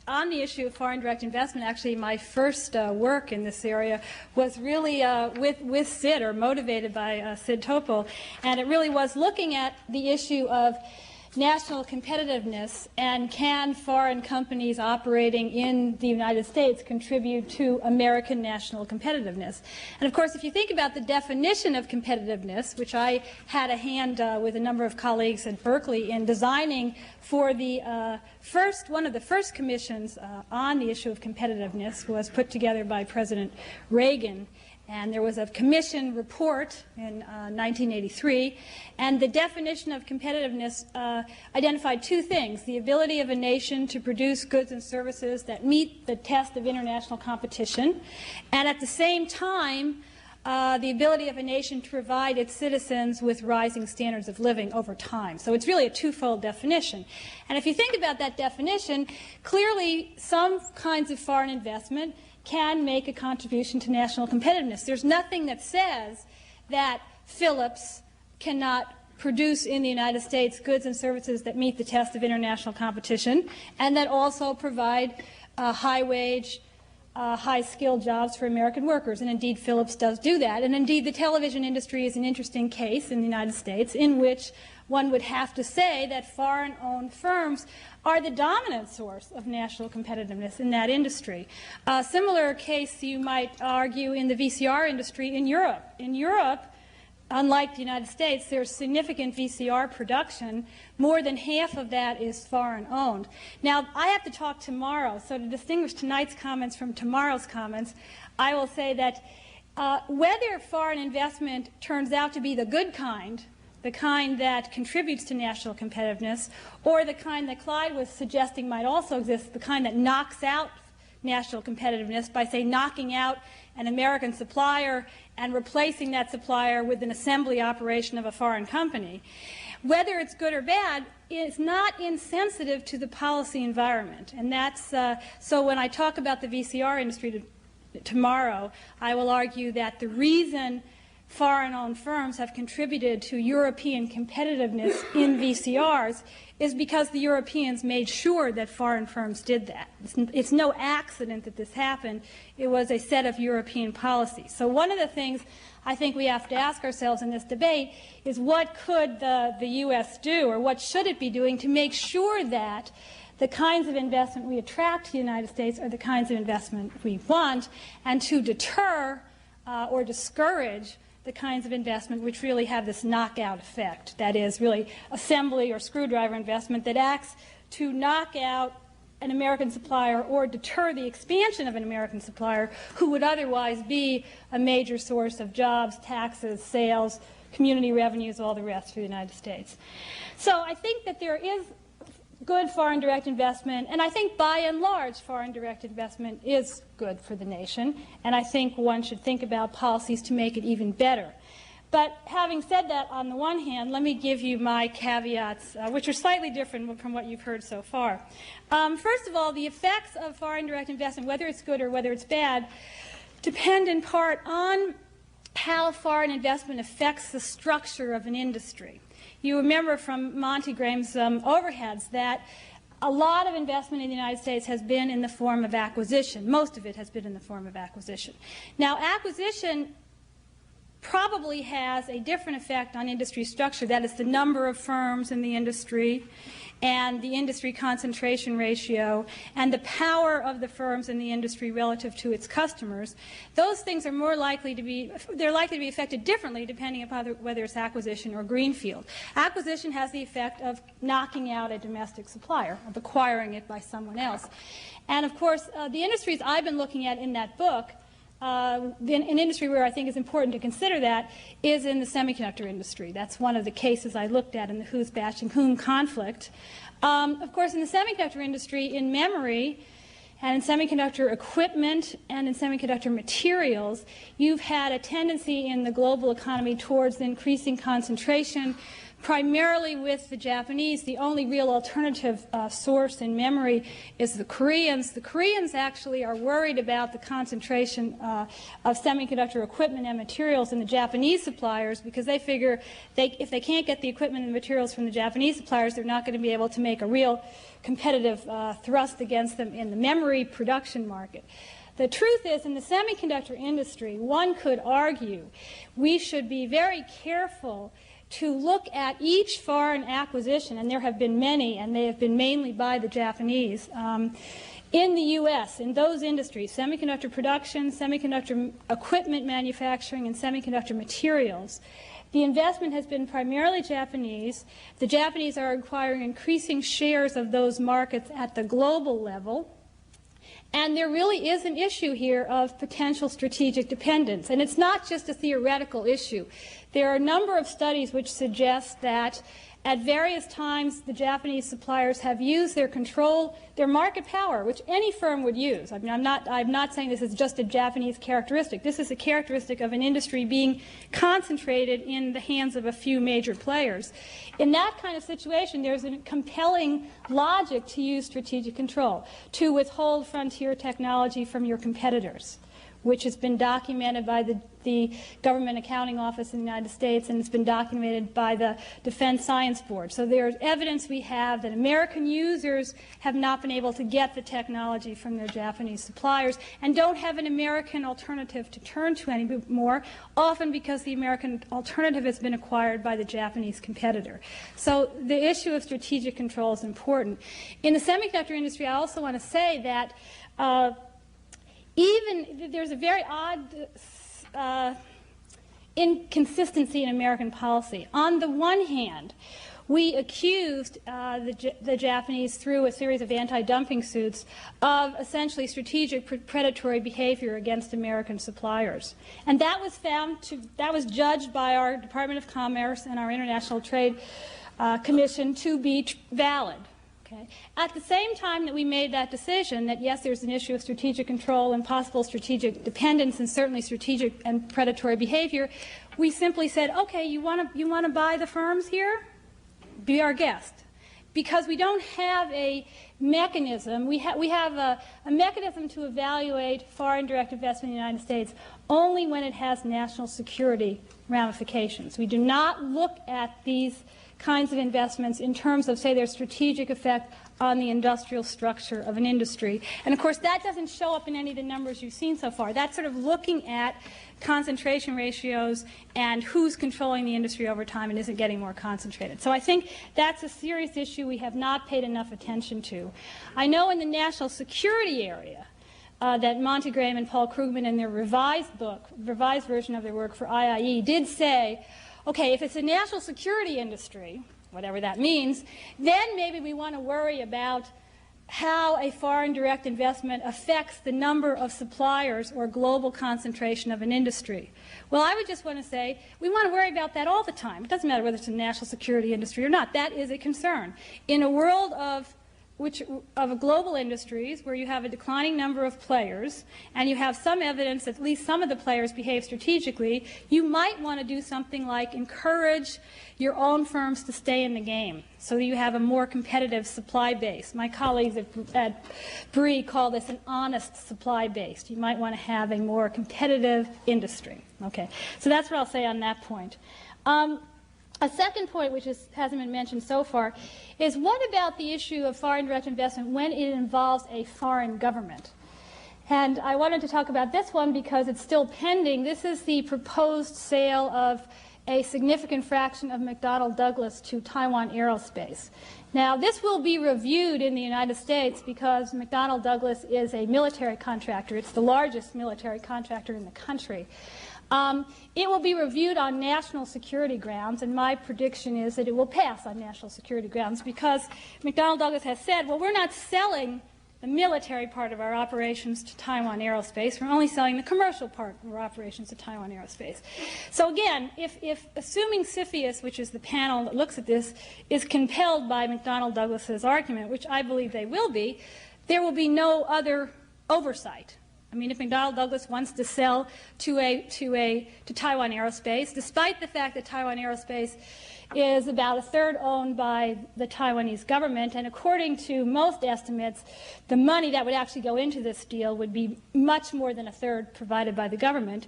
On the issue of foreign direct investment, actually my first work in this area was really with Sid, or motivated by Sid Topol, and it really was looking at the issue of national competitiveness and can foreign companies operating in the United States contribute to American national competitiveness. And of course, if you think about the definition of competitiveness, which I had a hand with a number of colleagues at Berkeley in designing for the one of the first commissions on the issue of competitiveness, was put together by President Reagan. And there was a commission report in 1983, and the definition of competitiveness identified two things: the ability of a nation to produce goods and services that meet the test of international competition, and at the same time, the ability of a nation to provide its citizens with rising standards of living over time. So it's really a twofold definition. And if you think about that definition, clearly some kinds of foreign investment can make a contribution to national competitiveness. There's nothing that says that Philips cannot produce in the United States goods and services that meet the test of international competition and that also provide high-wage, high-skilled jobs for American workers. And indeed, Philips does do that. And indeed, the television industry is an interesting case in the United States in which one would have to say that foreign-owned firms are the dominant source of national competitiveness in that industry. A similar case, you might argue, in the VCR industry in Europe. In Europe, unlike the United States, there's significant VCR production. More than half of that is foreign-owned. Now, I have to talk tomorrow, so to distinguish tonight's comments from tomorrow's comments, I will say that whether foreign investment turns out to be the good kind, the kind that contributes to national competitiveness, or the kind that Clyde was suggesting might also exist, the kind that knocks out national competitiveness by, say, knocking out an American supplier and replacing that supplier with an assembly operation of a foreign company. Whether it's good or bad is not insensitive to the policy environment. And that's so when I talk about the VCR industry tomorrow, I will argue that the reason foreign-owned firms have contributed to European competitiveness in VCRs is because the Europeans made sure that foreign firms did that. It's no accident that this happened. It was a set of European policies. So one of the things I think we have to ask ourselves in this debate is what could the U.S. do, or what should it be doing to make sure that the kinds of investment we attract to the United States are the kinds of investment we want, and to deter or discourage the kinds of investment which really have this knockout effect, that is, really assembly or screwdriver investment that acts to knock out an American supplier or deter the expansion of an American supplier who would otherwise be a major source of jobs, taxes, sales, community revenues, all the rest for the United States. So I think that there is good foreign direct investment, and I think by and large foreign direct investment is good for the nation, and I think one should think about policies to make it even better. But having said that, on the one hand, let me give you my caveats, which are slightly different from what you've heard so far. First of all, the effects of foreign direct investment, whether it's good or whether it's bad, depend in part on how foreign investment affects the structure of an industry. You remember from Monty Graham's overheads that a lot of investment in the United States has been in the form of acquisition. Most of it has been in the form of acquisition. Now, acquisition probably has a different effect on industry structure. That is the number of firms in the industry and the industry concentration ratio and the power of the firms in the industry relative to its customers. Those things are more likely to be, they're likely to be affected differently depending upon whether it's acquisition or greenfield. Acquisition has the effect of knocking out a domestic supplier, of acquiring it by someone else. And of course, the industries I've been looking at in that book, an industry where I think it's important to consider that is in the semiconductor industry. That's one of the cases I looked at in the who's bashing whom conflict. Of course, in the semiconductor industry, in memory, and in semiconductor equipment and in semiconductor materials, you've had a tendency in the global economy towards increasing concentration, primarily with the Japanese. The only real alternative source in memory is the Koreans. The Koreans actually are worried about the concentration of semiconductor equipment and materials in the Japanese suppliers, because they figure if they can't get the equipment and materials from the Japanese suppliers, they're not going to be able to make a real competitive thrust against them in the memory production market. The truth is, in the semiconductor industry, one could argue we should be very careful to look at each foreign acquisition, and there have been many, and they have been mainly by the Japanese, in the U.S., in those industries, semiconductor production, semiconductor equipment manufacturing, and semiconductor materials. The investment has been primarily Japanese. The Japanese are acquiring increasing shares of those markets at the global level. And there really is an issue here of potential strategic dependence. And it's not just a theoretical issue. There are a number of studies which suggest that at various times the Japanese suppliers have used their control, their market power, which any firm would use. I mean, I'm not saying this is just a Japanese characteristic. This is a characteristic of an industry being concentrated in the hands of a few major players. In that kind of situation, there's a compelling logic to use strategic control, to withhold frontier technology from your competitors, which has been documented by the Government Accounting Office in the United States, and it's been documented by the Defense Science Board. So there's evidence we have that American users have not been able to get the technology from their Japanese suppliers and don't have an American alternative to turn to anymore, often because the American alternative has been acquired by the Japanese competitor. So the issue of strategic control is important. In the semiconductor industry, I also want to say that there's a very odd inconsistency in American policy. On the one hand, we accused the Japanese through a series of anti-dumping suits of essentially strategic predatory behavior against American suppliers. And that was judged by our Department of Commerce and our International Trade Commission to be valid. Okay. At the same time that we made that decision that, yes, there's an issue of strategic control and possible strategic dependence and certainly strategic and predatory behavior, we simply said, okay, you want to buy the firms here? Be our guest. Because we don't have a mechanism, we have a mechanism to evaluate foreign direct investment in the United States only when it has national security ramifications. We do not look at these kinds of investments in terms of, say, their strategic effect on the industrial structure of an industry. And, of course, that doesn't show up in any of the numbers you've seen so far. That's sort of looking at concentration ratios and who's controlling the industry over time and isn't getting more concentrated. So I think that's a serious issue we have not paid enough attention to. I know in the national security area that Monty Graham and Paul Krugman in their revised version of their work for IIE did say, okay, if it's a national security industry, whatever that means, then maybe we want to worry about how a foreign direct investment affects the number of suppliers or global concentration of an industry. Well, I would just want to say we want to worry about that all the time. It doesn't matter whether it's a national security industry or not. That is a concern. In a world of global industries where you have a declining number of players and you have some evidence that at least some of the players behave strategically, you might want to do something like encourage your own firms to stay in the game so that you have a more competitive supply base. My colleagues at BRI call this an honest supply base. You might want to have a more competitive industry. Okay, so that's what I'll say on that point. A second point, which hasn't been mentioned so far, is what about the issue of foreign direct investment when it involves a foreign government? And I wanted to talk about this one because it's still pending. This is the proposed sale of a significant fraction of McDonnell Douglas to Taiwan Aerospace. Now, this will be reviewed in the United States because McDonnell Douglas is a military contractor. It's the largest military contractor in the country. It will be reviewed on national security grounds, and my prediction is that it will pass on national security grounds because McDonnell Douglas has said, well, we're not selling the military part of our operations to Taiwan Aerospace. We're only selling the commercial part of our operations to Taiwan Aerospace. So again, if assuming CFIUS, which is the panel that looks at this, is compelled by McDonnell Douglas's argument, which I believe they will be, there will be no other oversight. I mean, if McDonnell Douglas wants to sell to Taiwan Aerospace, despite the fact that Taiwan Aerospace is about a third owned by the Taiwanese government, and according to most estimates, the money that would actually go into this deal would be much more than a third provided by the government.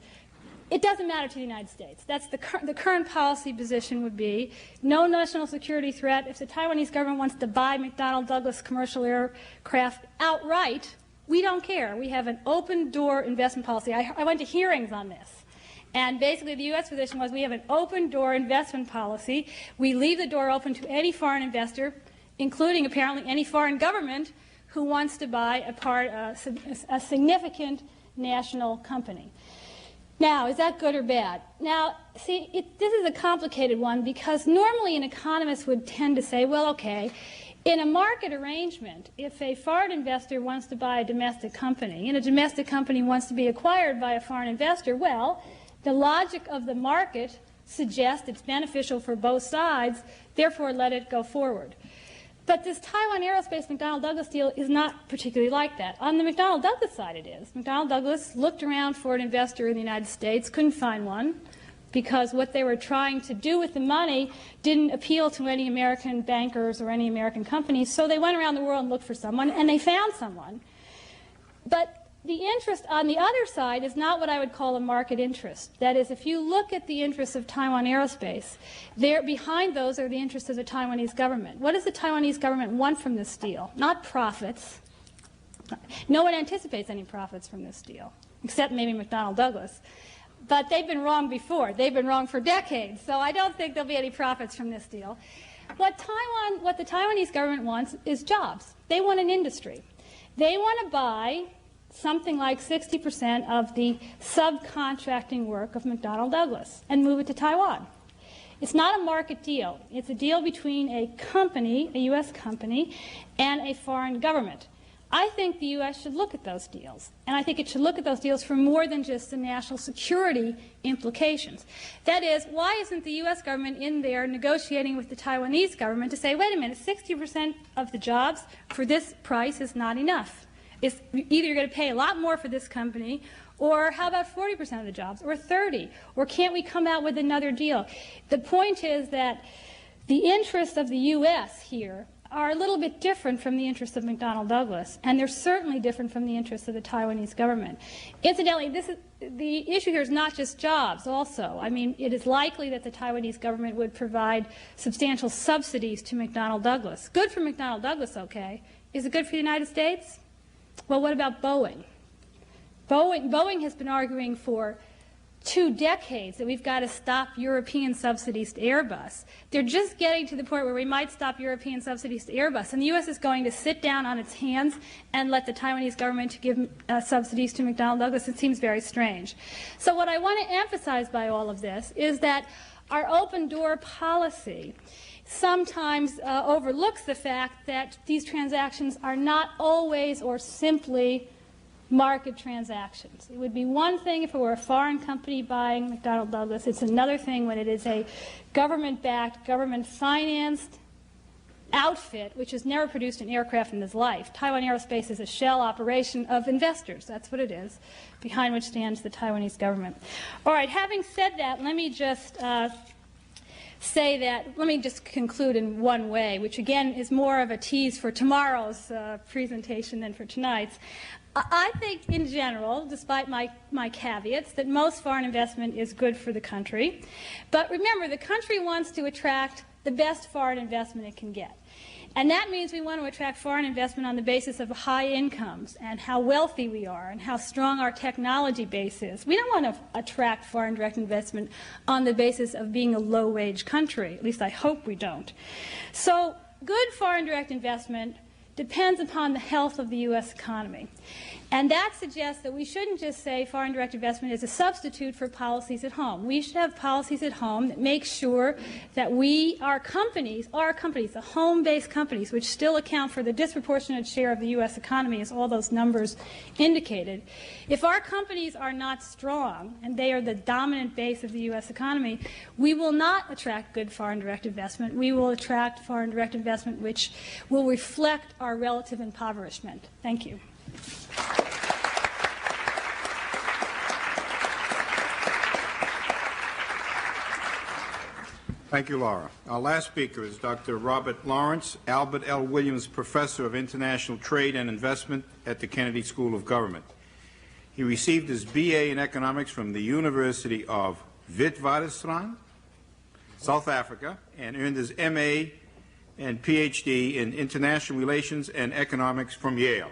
It doesn't matter to the United States. That's the current policy position would be no national security threat. If the Taiwanese government wants to buy McDonnell Douglas commercial aircraft outright, we don't care. We have an open-door investment policy. I went to hearings on this. And basically the U.S. position was we have an open-door investment policy. We leave the door open to any foreign investor, including apparently any foreign government, who wants to buy a significant national company. Now, is that good or bad? Now, see, this is a complicated one because normally an economist would tend to say, well, okay, in a market arrangement, if a foreign investor wants to buy a domestic company and a domestic company wants to be acquired by a foreign investor, well, the logic of the market suggests it's beneficial for both sides, therefore let it go forward. But this Taiwan Aerospace McDonnell Douglas deal is not particularly like that. On the McDonnell Douglas side it is. McDonnell Douglas looked around for an investor in the United States, couldn't find one, because what they were trying to do with the money didn't appeal to any American bankers or any American companies, so they went around the world and looked for someone, and they found someone. But the interest on the other side is not what I would call a market interest. That is, if you look at the interests of Taiwan Aerospace, behind those are the interests of the Taiwanese government. What does the Taiwanese government want from this deal? Not profits. No one anticipates any profits from this deal, except maybe McDonnell Douglas. But they've been wrong before. They've been wrong for decades. So I don't think there'll be any profits from this deal. What the Taiwanese government wants is jobs. They want an industry. They want to buy something like 60% of the subcontracting work of McDonnell Douglas and move it to Taiwan. It's not a market deal. It's a deal between a company, a U.S. company, and a foreign government. I think the U.S. should look at those deals, and I think it should look at those deals for more than just the national security implications. That is, why isn't the U.S. government in there negotiating with the Taiwanese government to say, wait a minute, 60% of the jobs for this price is not enough. It's either you're going to pay a lot more for this company, or how about 40% of the jobs, or 30%, or can't we come out with another deal? The point is that the interests of the U.S. here are a little bit different from the interests of McDonnell Douglas, and they're certainly different from the interests of the Taiwanese government. Incidentally, the issue here is not just jobs also. I mean, it is likely that the Taiwanese government would provide substantial subsidies to McDonnell Douglas. Good for McDonnell Douglas, okay. Is it good for the United States? Well, what about Boeing? Boeing has been arguing for 2 decades that we've got to stop European subsidies to Airbus. They're just getting to the point where we might stop European subsidies to Airbus, and the U.S. is going to sit down on its hands and let the Taiwanese government give subsidies to McDonnell Douglas. It seems very strange. So what I want to emphasize by all of this is that our open-door policy sometimes overlooks the fact that these transactions are not always or simply market transactions. It would be one thing if it were a foreign company buying McDonnell Douglas. It's another thing when it is a government-backed, government-financed outfit which has never produced an aircraft in its life. Taiwan Aerospace is a shell operation of investors. That's what it is, behind which stands the Taiwanese government. All right, having said that, let me just let me just conclude in one way, which again is more of a tease for tomorrow's presentation than for tonight's. I think in general, despite my caveats, that most foreign investment is good for the country. But remember, the country wants to attract the best foreign investment it can get. And that means we want to attract foreign investment on the basis of high incomes and how wealthy we are and how strong our technology base is. We don't want to attract foreign direct investment on the basis of being a low-wage country. At least I hope we don't. So good foreign direct investment depends upon the health of the U.S. economy. And that suggests that we shouldn't just say foreign direct investment is a substitute for policies at home. We should have policies at home that make sure that our companies, the home-based companies, which still account for the disproportionate share of the U.S. economy, as all those numbers indicated, if our companies are not strong and they are the dominant base of the U.S. economy, we will not attract good foreign direct investment. We will attract foreign direct investment which will reflect our relative impoverishment. Thank you.
Thank you, Laura. Our last speaker is Dr. Robert Lawrence, Albert L. Williams Professor of International Trade and Investment at the Kennedy School of Government. He received his BA in Economics from the University of Witwatersrand, South Africa, and earned his MA and PhD in International Relations and Economics from Yale.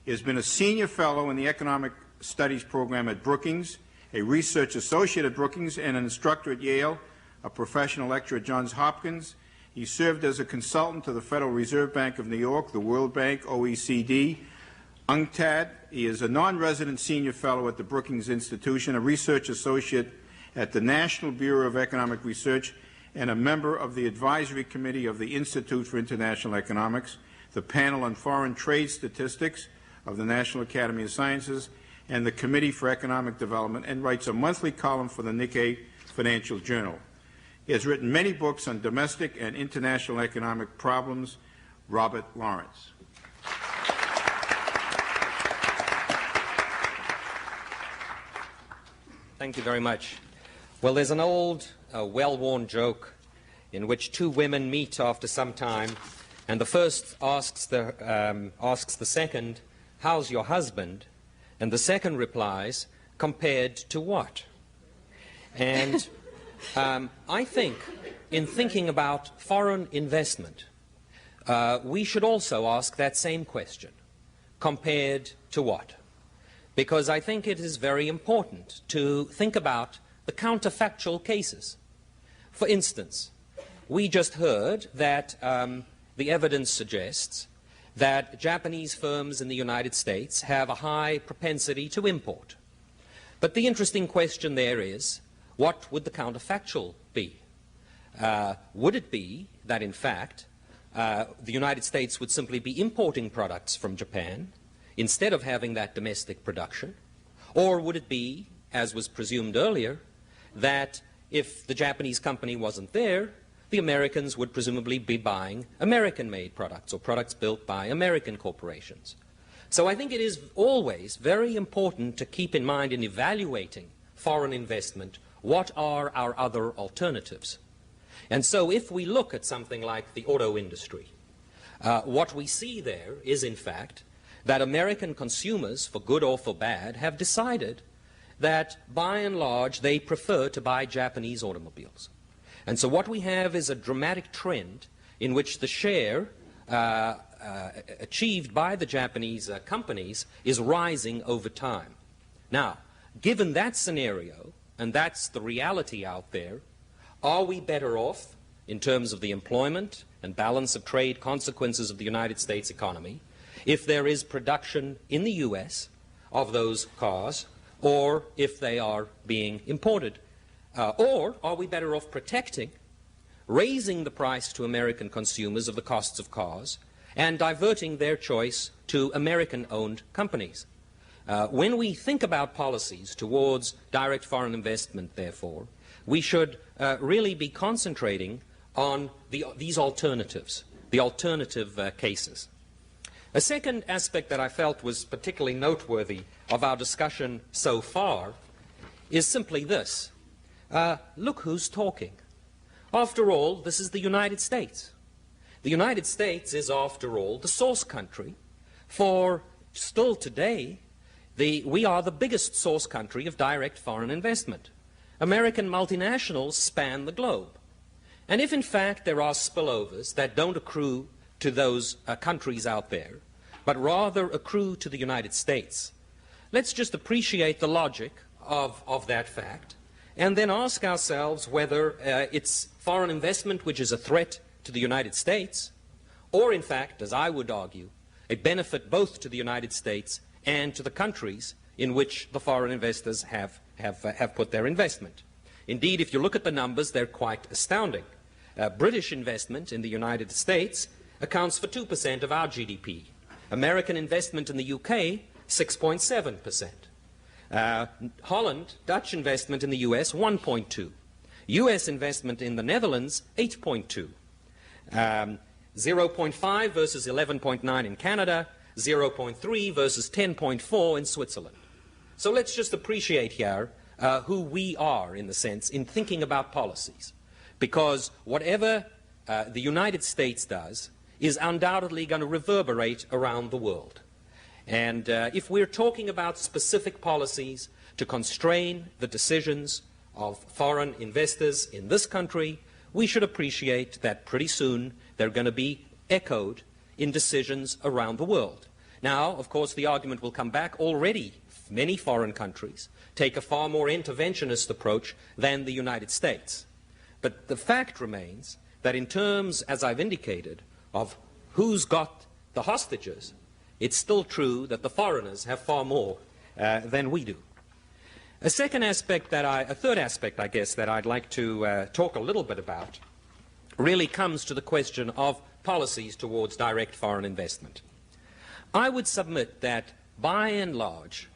He has been a senior fellow in the Economic Studies program at Brookings, a research associate at Brookings, and an instructor at Yale, a professional lecturer at Johns Hopkins. He served as a consultant to the Federal Reserve Bank of New York, the World Bank, OECD, UNCTAD. He is a non-resident senior fellow at the Brookings Institution, a research associate at the National Bureau of Economic Research, and a member of the Advisory Committee of the Institute for International Economics, the Panel on Foreign Trade Statistics of the National Academy of Sciences, and the Committee for Economic Development, and writes a monthly column for the Nikkei Financial Journal. He has written many books on domestic and international economic problems. Robert Lawrence.
Thank you very much. Well, there's an old, well-worn joke in which two women meet after some time, and the first asks the second, "How's your husband?" And the second replies, "Compared to what?" And I think, in thinking about foreign investment, we should also ask that same question, compared to what? Because I think it is very important to think about the counterfactual cases. For instance, we just heard that the evidence suggests that Japanese firms in the United States have a high propensity to import. But the interesting question there is, what would the counterfactual be? Would it be that, in fact, the United States would simply be importing products from Japan instead of having that domestic production? Or would it be, as was presumed earlier, that if the Japanese company wasn't there, the Americans would presumably be buying American-made products or products built by American corporations? So I think it is always very important to keep in mind in evaluating foreign investment, what are our other alternatives? And so if we look at something like the auto industry, what we see there is, in fact, that American consumers, for good or for bad, have decided that, by and large, they prefer to buy Japanese automobiles. And so what we have is a dramatic trend in which the share achieved by the Japanese companies is rising over time. Now, given that scenario, and that's the reality out there, are we better off in terms of the employment and balance of trade consequences of the United States economy if there is production in the U.S. of those cars, or if they are being imported? Or are we better off protecting, raising the price to American consumers of the costs of cars, and diverting their choice to American-owned companies? When we think about policies towards direct foreign investment, therefore, we should really be concentrating on these alternatives, the alternative cases. A second aspect that I felt was particularly noteworthy of our discussion so far is simply this. Look who's talking. After all, this is the United States. The United States is, after all, the source country for, still today, we are the biggest source country of direct foreign investment. American multinationals span the globe. And if, in fact, there are spillovers that don't accrue to those countries out there, but rather accrue to the United States, let's just appreciate the logic of that fact, and then ask ourselves whether it's foreign investment which is a threat to the United States, or, in fact, as I would argue, a benefit both to the United States and to the countries in which the foreign investors have put their investment. Indeed, if you look at the numbers, they're quite astounding. British investment in the United States accounts for 2% of our GDP. American investment in the UK, 6.7%. Holland, Dutch investment in the US, 1.2. US investment in the Netherlands, 8.2. 0.5 versus 11.9 in Canada, 0.3 versus 10.4 in Switzerland. So let's just appreciate here who we are, in the sense, in thinking about policies. Because whatever the United States does is undoubtedly going to reverberate around the world. And if we're talking about specific policies to constrain the decisions of foreign investors in this country, we should appreciate that pretty soon they're going to be echoed in decisions around the world. Now, of course, the argument will come back. Already, many foreign countries take a far more interventionist approach than the United States. But the fact remains that in terms, as I've indicated, of who's got the hostages, it's still true that the foreigners have far more than we do. A third aspect, I guess, that I'd like to talk a little bit about really comes to the question of policies towards direct foreign investment. I would submit that, by and large,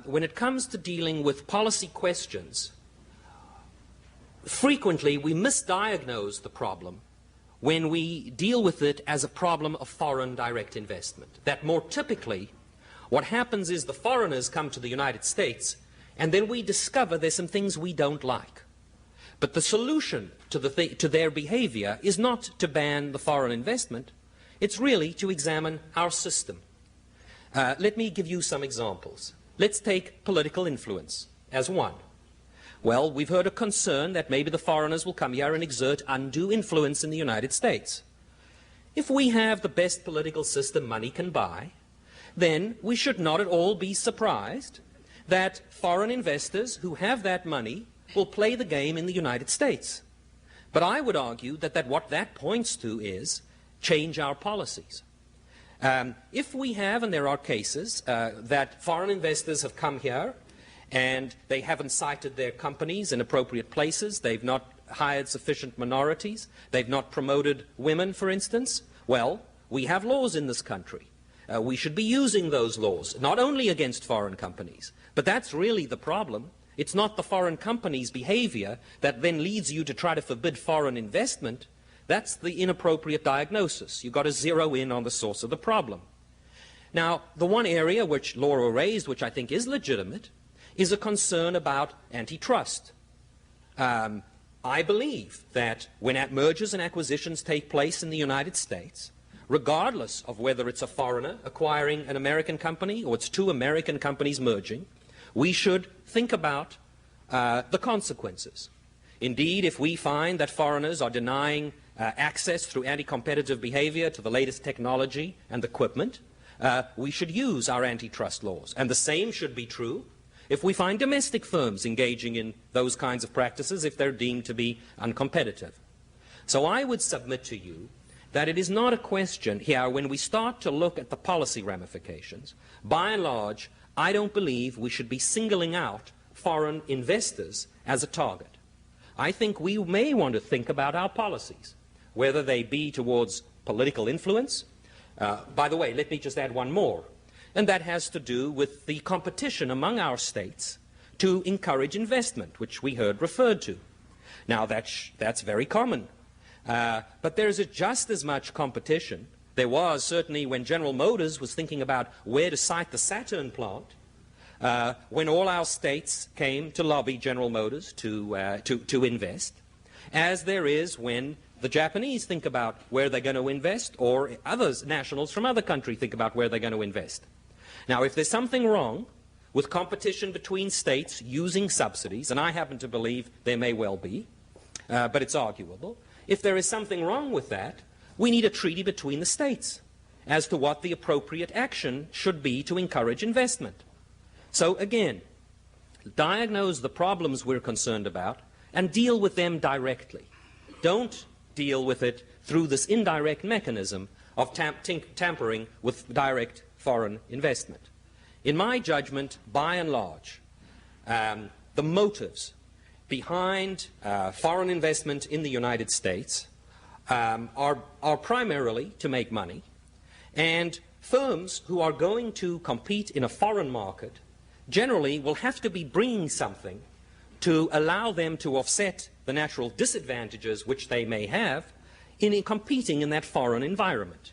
when it comes to dealing with policy questions, frequently we misdiagnose the problem when we deal with it as a problem of foreign direct investment. That more typically, what happens is the foreigners come to the United States, and then we discover there's some things we don't like. But the solution to their behavior is not to ban the foreign investment. It's really to examine our system. Let me give you some examples. Let's take political influence as one. Well, we've heard a concern that maybe the foreigners will come here and exert undue influence in the United States. If we have the best political system money can buy, then we should not at all be surprised that foreign investors who have that money will play the game in the United States. But I would argue that what that points to is change our policies. If we have, and there are cases, that foreign investors have come here and they haven't cited their companies in appropriate places, they've not hired sufficient minorities, they've not promoted women, for instance, well, we have laws in this country. We should be using those laws, not only against foreign companies, but that's really the problem. It's not the foreign company's behavior that then leads you to try to forbid foreign investment. That's the inappropriate diagnosis. You've got to zero in on the source of the problem. Now, the one area which Laura raised, which I think is legitimate, is a concern about antitrust. I believe that when mergers and acquisitions take place in the United States, regardless of whether it's a foreigner acquiring an American company or it's two American companies merging, we should think about the consequences. Indeed, if we find that foreigners are denying access through anti-competitive behavior to the latest technology and equipment, we should use our antitrust laws. And the same should be true if we find domestic firms engaging in those kinds of practices if they're deemed to be uncompetitive. So I would submit to you that it is not a question here when we start to look at the policy ramifications. By and large, I don't believe we should be singling out foreign investors as a target. I think we may want to think about our policies, whether they be towards political influence. By the way, let me just add one more, and that has to do with the competition among our states to encourage investment, which we heard referred to. Now, that's very common. But there's just as much competition. There was certainly when General Motors was thinking about where to site the Saturn plant, when all our states came to lobby General Motors to invest, as there is when the Japanese think about where they're going to invest, or others, nationals from other countries, think about where they're going to invest. Now, if there's something wrong with competition between states using subsidies, and I happen to believe there may well be, but it's arguable, if there is something wrong with that, we need a treaty between the states as to what the appropriate action should be to encourage investment. So again, diagnose the problems we're concerned about and deal with them directly. Don't deal with it through this indirect mechanism of tampering with direct foreign investment. In my judgment, by and large, the motives behind foreign investment in the United States are primarily to make money, and firms who are going to compete in a foreign market generally will have to be bringing something to allow them to offset the natural disadvantages which they may have in competing in that foreign environment.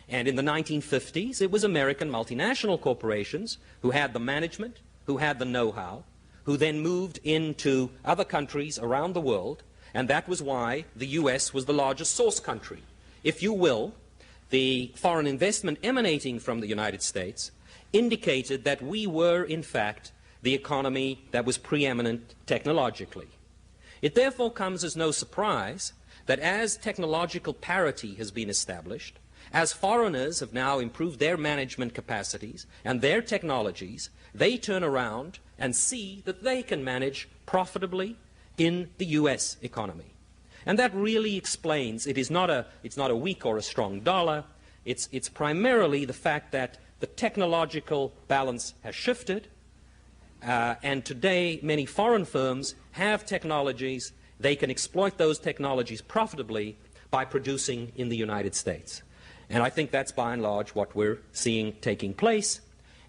And in the 1950s, it was American multinational corporations who had the management, who had the know-how, who then moved into other countries around the world, and that was why the U.S. was the largest source country. If you will, the foreign investment emanating from the United States indicated that we were, in fact, the economy that was preeminent technologically. It therefore comes as no surprise that as technological parity has been established, as foreigners have now improved their management capacities and their technologies, they turn around and see that they can manage profitably in the U.S. economy. And that really explains, it's not a weak or a strong dollar, it's primarily the fact that the technological balance has shifted, and today many foreign firms have technologies, they can exploit those technologies profitably by producing in the United States. And I think that's by and large what we're seeing taking place,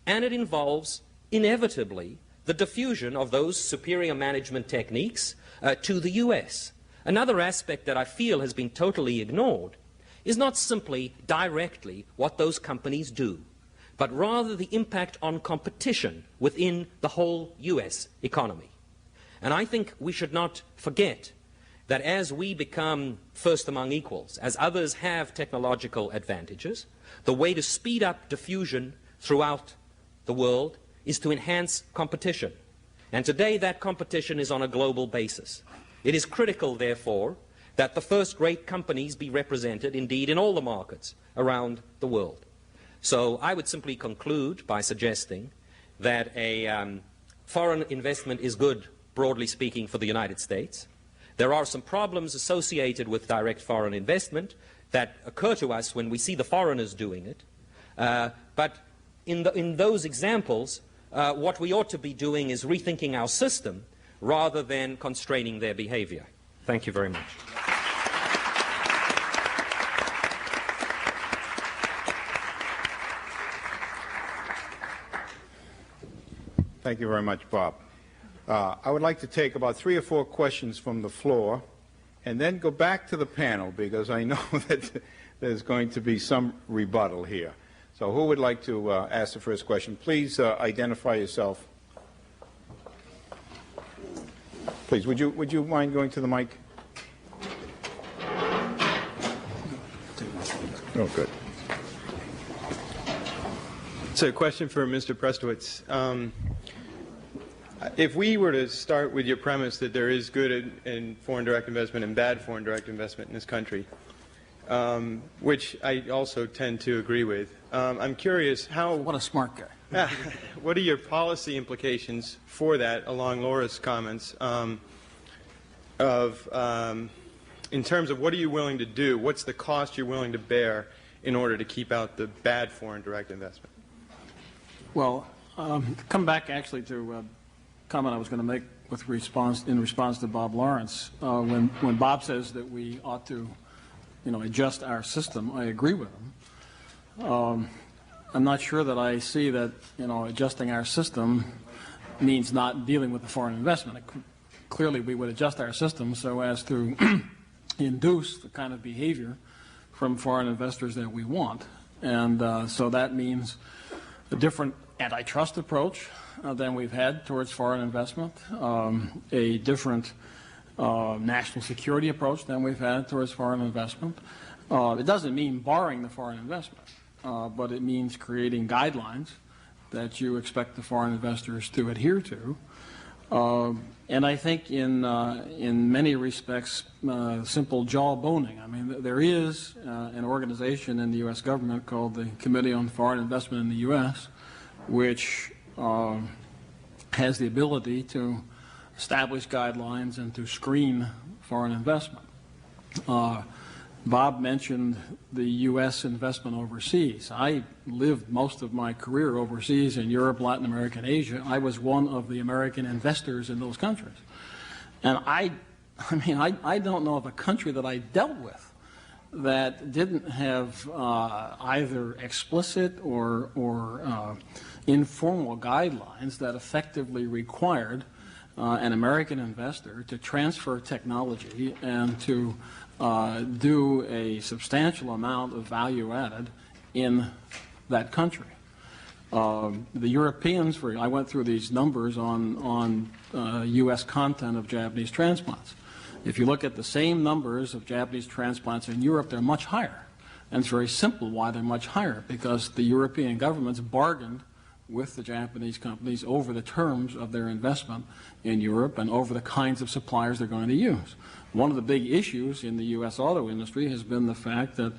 and it involves inevitably the diffusion of those superior management techniques to the U.S. Another aspect that I feel has been totally ignored is not simply directly what those companies do, but rather the impact on competition within the whole U.S. economy. And I think we should not forget that as we become first among equals, as others have technological advantages, the way to speed up diffusion throughout the world is to enhance competition. And today that competition is on a global basis. It is critical, therefore, that the first-rate companies be represented, indeed, in all the markets around the world. So I would simply conclude by suggesting that a foreign investment is good, broadly speaking, for the United States. There are some problems associated with direct foreign investment that occur to us when we see the foreigners doing it. But in those examples, what we ought to be doing is rethinking our system rather than constraining their behavior. Thank you very much.
Thank you very much, Bob. I would like to take about 3 or 4 questions from the floor and then go back to the panel because I know that there's going to be some rebuttal here. So who would like to ask the first question? Please identify yourself. Please, would you mind going to the mic? Oh, good.
So a question for Mr. Prestowitz. If we were to start with your premise that there is good in foreign direct investment and bad foreign direct investment in this country, which I also tend to agree with, I'm curious how...
What a smart guy.
What are your policy implications for that, along Laura's comments, in terms of what are you willing to do? What's the cost you're willing to bear in order to keep out the bad foreign direct investment?
Well, come back actually to comment I was going to make in response to Bob Lawrence. When Bob says that we ought to, adjust our system, I agree with him. I'm not sure that I see that, adjusting our system means not dealing with the foreign investment. Clearly, we would adjust our system so as to induce the kind of behavior from foreign investors that we want. And so that means a different antitrust approach than we've had towards foreign investment, a different national security approach than we've had towards foreign investment. It doesn't mean barring the foreign investment, but it means creating guidelines that you expect the foreign investors to adhere to. And I think in many respects, simple jawboning. I mean, there is an organization in the U.S. government called the Committee on Foreign Investment in the U.S., which has the ability to establish guidelines and to screen foreign investment. Bob mentioned the U.S. investment overseas. I lived most of my career overseas in Europe, Latin America, and Asia. I was one of the American investors in those countries. And I don't know of a country that I dealt with that didn't have either explicit or informal guidelines that effectively required an American investor to transfer technology and to do a substantial amount of value added in that country. The Europeans, I went through these numbers on U.S. content of Japanese transplants. If you look at the same numbers of Japanese transplants in Europe, they're much higher. And it's very simple why they're much higher, because the European governments bargained with the Japanese companies over the terms of their investment in Europe and over the kinds of suppliers they're going to use. One of the big issues in the U.S. auto industry has been the fact that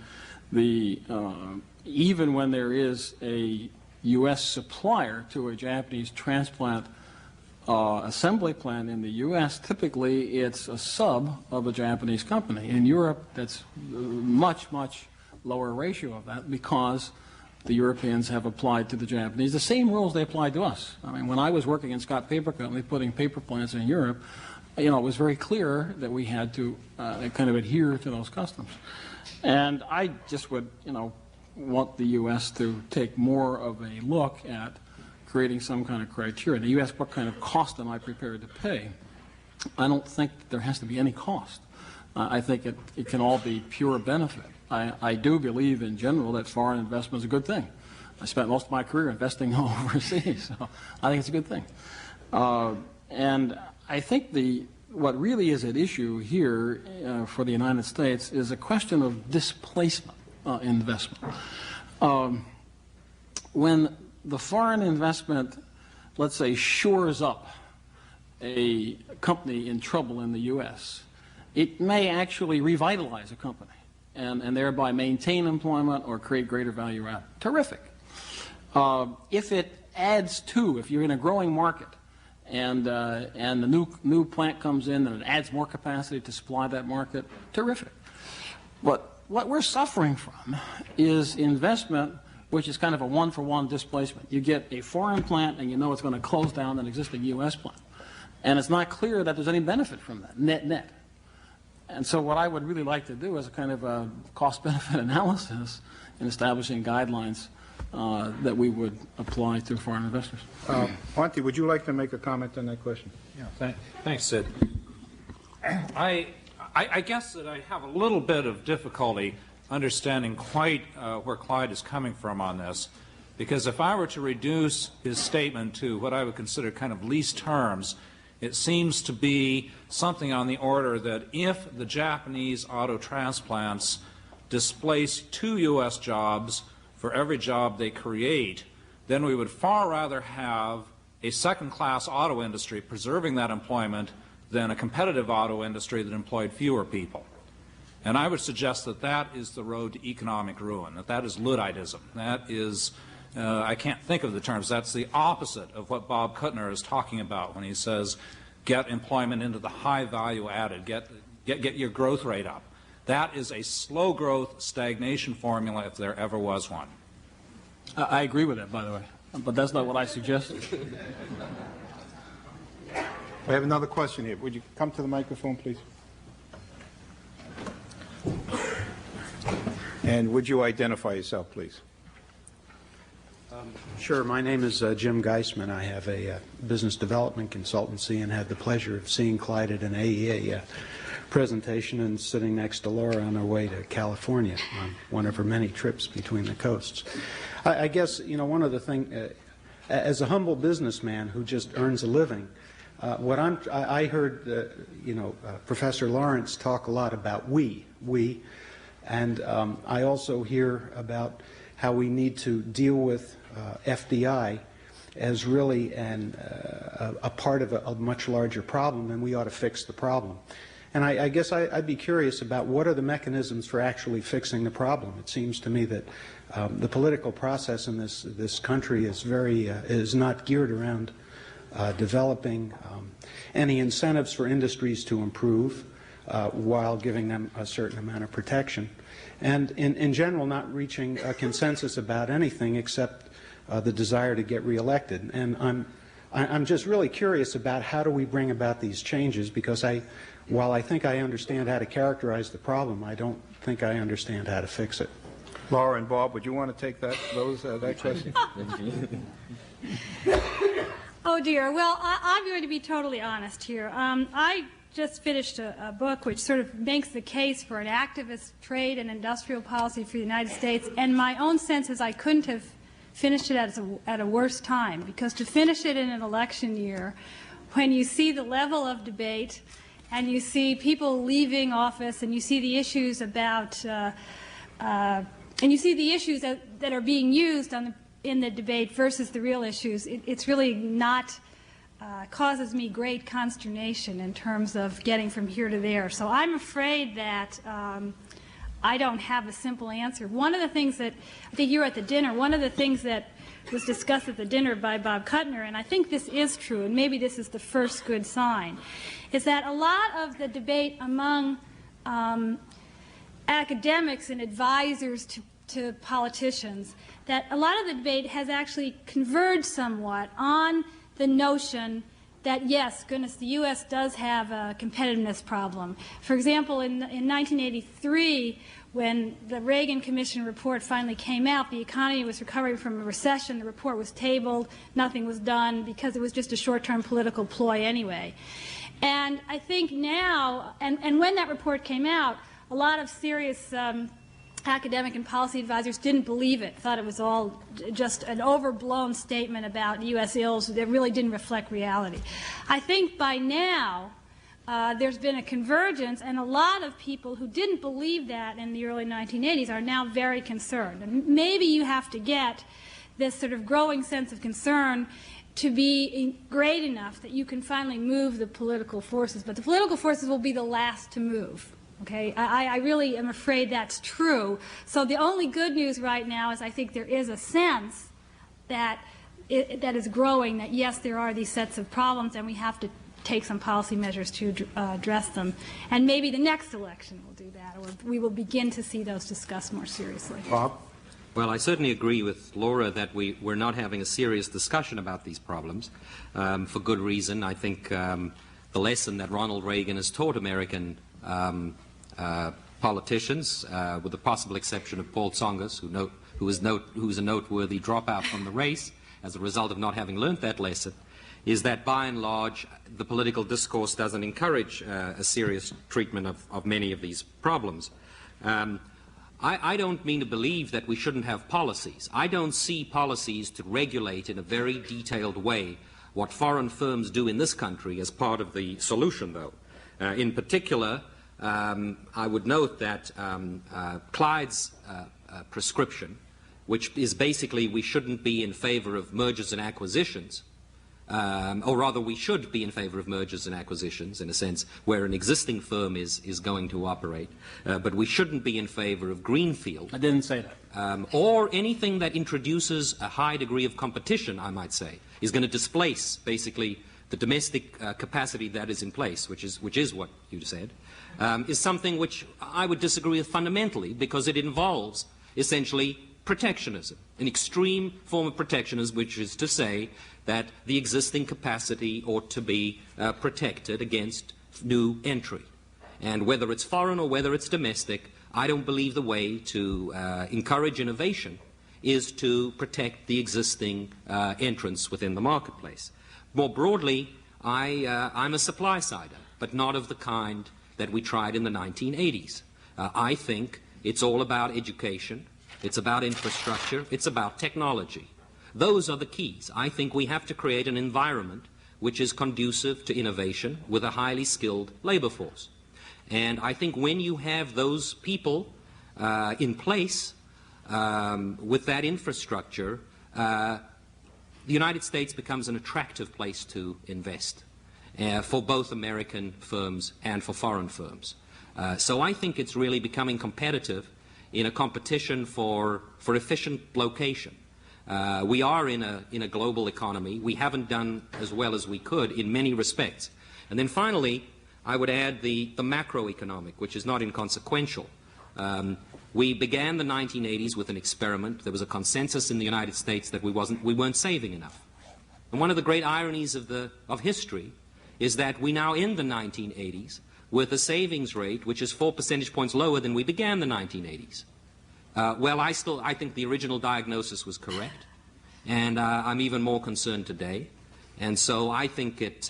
even when there is a U.S. supplier to a Japanese transplant assembly plant in the U.S., typically it's a sub of a Japanese company. In Europe, that's much, much lower ratio of that because the Europeans have applied to the Japanese the same rules they applied to us. I mean, when I was working in Scott Paper Company putting paper plants in Europe, it was very clear that we had to kind of adhere to those customs. And I just would, want the U.S. to take more of a look at creating some kind of criteria. The U.S., what kind of cost am I prepared to pay? I don't think that there has to be any cost. I think it can all be pure benefit. I do believe in general that foreign investment is a good thing. I spent most of my career investing overseas, so I think it's a good thing. And I think what really is at issue here for the United States is a question of displacement investment. When the foreign investment, let's say, shores up a company in trouble in the U.S., it may actually revitalize a company and thereby maintain employment or create greater value add. Terrific. If it adds to, if you're in a growing market and the new plant comes in and it adds more capacity to supply that market, terrific. But what we're suffering from is investment which is kind of a one-for-one displacement. You get a foreign plant and you know it's going to close down an existing U.S. plant. And it's not clear that there's any benefit from that, net. And so what I would really like to do is a kind of a cost-benefit analysis in establishing guidelines that we would apply to foreign investors.
Monty, would you like to make a comment on that question?
Yeah, thanks, Sid. I guess that I have a little bit of difficulty understanding quite where Clyde is coming from on this, because if I were to reduce his statement to what I would consider kind of least terms, it seems to be something on the order that if the Japanese auto transplants displace 2 U.S. jobs for every job they create, then we would far rather have a second-class auto industry preserving that employment than a competitive auto industry that employed fewer people. And I would suggest that that is the road to economic ruin, that is Ludditism. That is, I can't think of the terms, that's the opposite of what Bob Kuttner is talking about when he says get employment into the high value added, get your growth rate up. That is a slow growth stagnation formula if there ever was one.
I agree with that, by the way, but that's not what I suggested.
We have another question here. Would you come to the microphone, please? And would you identify yourself, please?
Sure. My name is Jim Geisman. I have a business development consultancy and had the pleasure of seeing Clyde at an AEA presentation and sitting next to Laura on our way to California on one of her many trips between the coasts. I guess, one of the things, as a humble businessman who just earns a living, I heard, Professor Lawrence talk a lot about we, and I also hear about how we need to deal with FDI as really a part of a much larger problem, and we ought to fix the problem. And I guess I'd be curious about what are the mechanisms for actually fixing the problem. It seems to me that the political process in this country is not geared around developing any incentives for industries to improve, while giving them a certain amount of protection. And in general, not reaching a consensus about anything except the desire to get reelected. And I'm just really curious about how do we bring about these changes, because while I think I understand how to characterize the problem, I don't think I understand how to fix it.
Laura and Bob, would you want to take that question?
Oh dear. Well, I'm going to be totally honest here. I just finished a book which sort of makes the case for an activist trade and industrial policy for the United States, and my own sense is I couldn't have finished it at a worse time, because to finish it in an election year, when you see the level of debate and you see people leaving office and you see the issues about and you see the issues that are being used in the debate versus the real issues, it's really not causes me great consternation in terms of getting from here to there. So I'm afraid that I don't have a simple answer. One of the things that, I think you were at the dinner, one of the things that was discussed at the dinner by Bob Kuttner, and I think this is true, and maybe this is the first good sign, is that a lot of the debate among academics and advisors to politicians, that a lot of the debate has actually converged somewhat on the notion that, yes, goodness, the U.S. does have a competitiveness problem. For example, in 1983, when the Reagan Commission report finally came out, the economy was recovering from a recession. The report was tabled. Nothing was done because it was just a short-term political ploy anyway. And I think now, and when that report came out, a lot of serious academic and policy advisors didn't believe it, thought it was all just an overblown statement about U.S. ills that really didn't reflect reality. I think by now there's been a convergence, and a lot of people who didn't believe that in the early 1980s are now very concerned. And maybe you have to get this sort of growing sense of concern to be great enough that you can finally move the political forces. But the political forces will be the last to move. Okay, I really am afraid that's true. So the only good news right now is I think there is a sense that that is growing, that yes, there are these sets of problems and we have to take some policy measures to address them. And maybe the next election will do that, or we will begin to see those discussed more seriously.
Bob?
Well, I certainly agree with Laura that we're not having a serious discussion about these problems for good reason. I think the lesson that Ronald Reagan has taught American politicians, with the possible exception of Paul Tsongas, who's a noteworthy dropout from the race as a result of not having learned that lesson, is that by and large the political discourse doesn't encourage a serious treatment of many of these problems. I don't mean to believe that we shouldn't have policies. I don't see policies to regulate in a very detailed way what foreign firms do in this country as part of the solution, though. In particular, I would note that Clyde's prescription, which is basically we shouldn't be in favor of mergers and acquisitions, or rather we should be in favor of mergers and acquisitions in a sense where an existing firm is going to operate, but we shouldn't be in favor of greenfield.
I didn't say that.
Or anything that introduces a high degree of competition, I might say, is going to displace basically the domestic capacity that is in place, which is what you said, is something which I would disagree with fundamentally, because it involves essentially protectionism, an extreme form of protectionism, which is to say that the existing capacity ought to be protected against new entry. And whether it's foreign or whether it's domestic, I don't believe the way to encourage innovation is to protect the existing entrants within the marketplace. More broadly, I'm a supply-sider, but not of the kind that we tried in the 1980s. I think it's all about education, it's about infrastructure, it's about technology. Those are the keys. I think we have to create an environment which is conducive to innovation with a highly skilled labor force. And I think when you have those people in place with that infrastructure, the United States becomes an attractive place to invest for both American firms and for foreign firms. So I think it's really becoming competitive in a competition for efficient location. We are in a global economy. We haven't done as well as we could in many respects. And then finally, I would add the macroeconomic, which is not inconsequential. We began the 1980s with an experiment. There was a consensus in the United States that we weren't saving enough. And one of the great ironies of history is that we now end the 1980s with a savings rate which is 4 percentage points lower than we began the 1980s. Well, I think the original diagnosis was correct, and I'm even more concerned today. And so I think it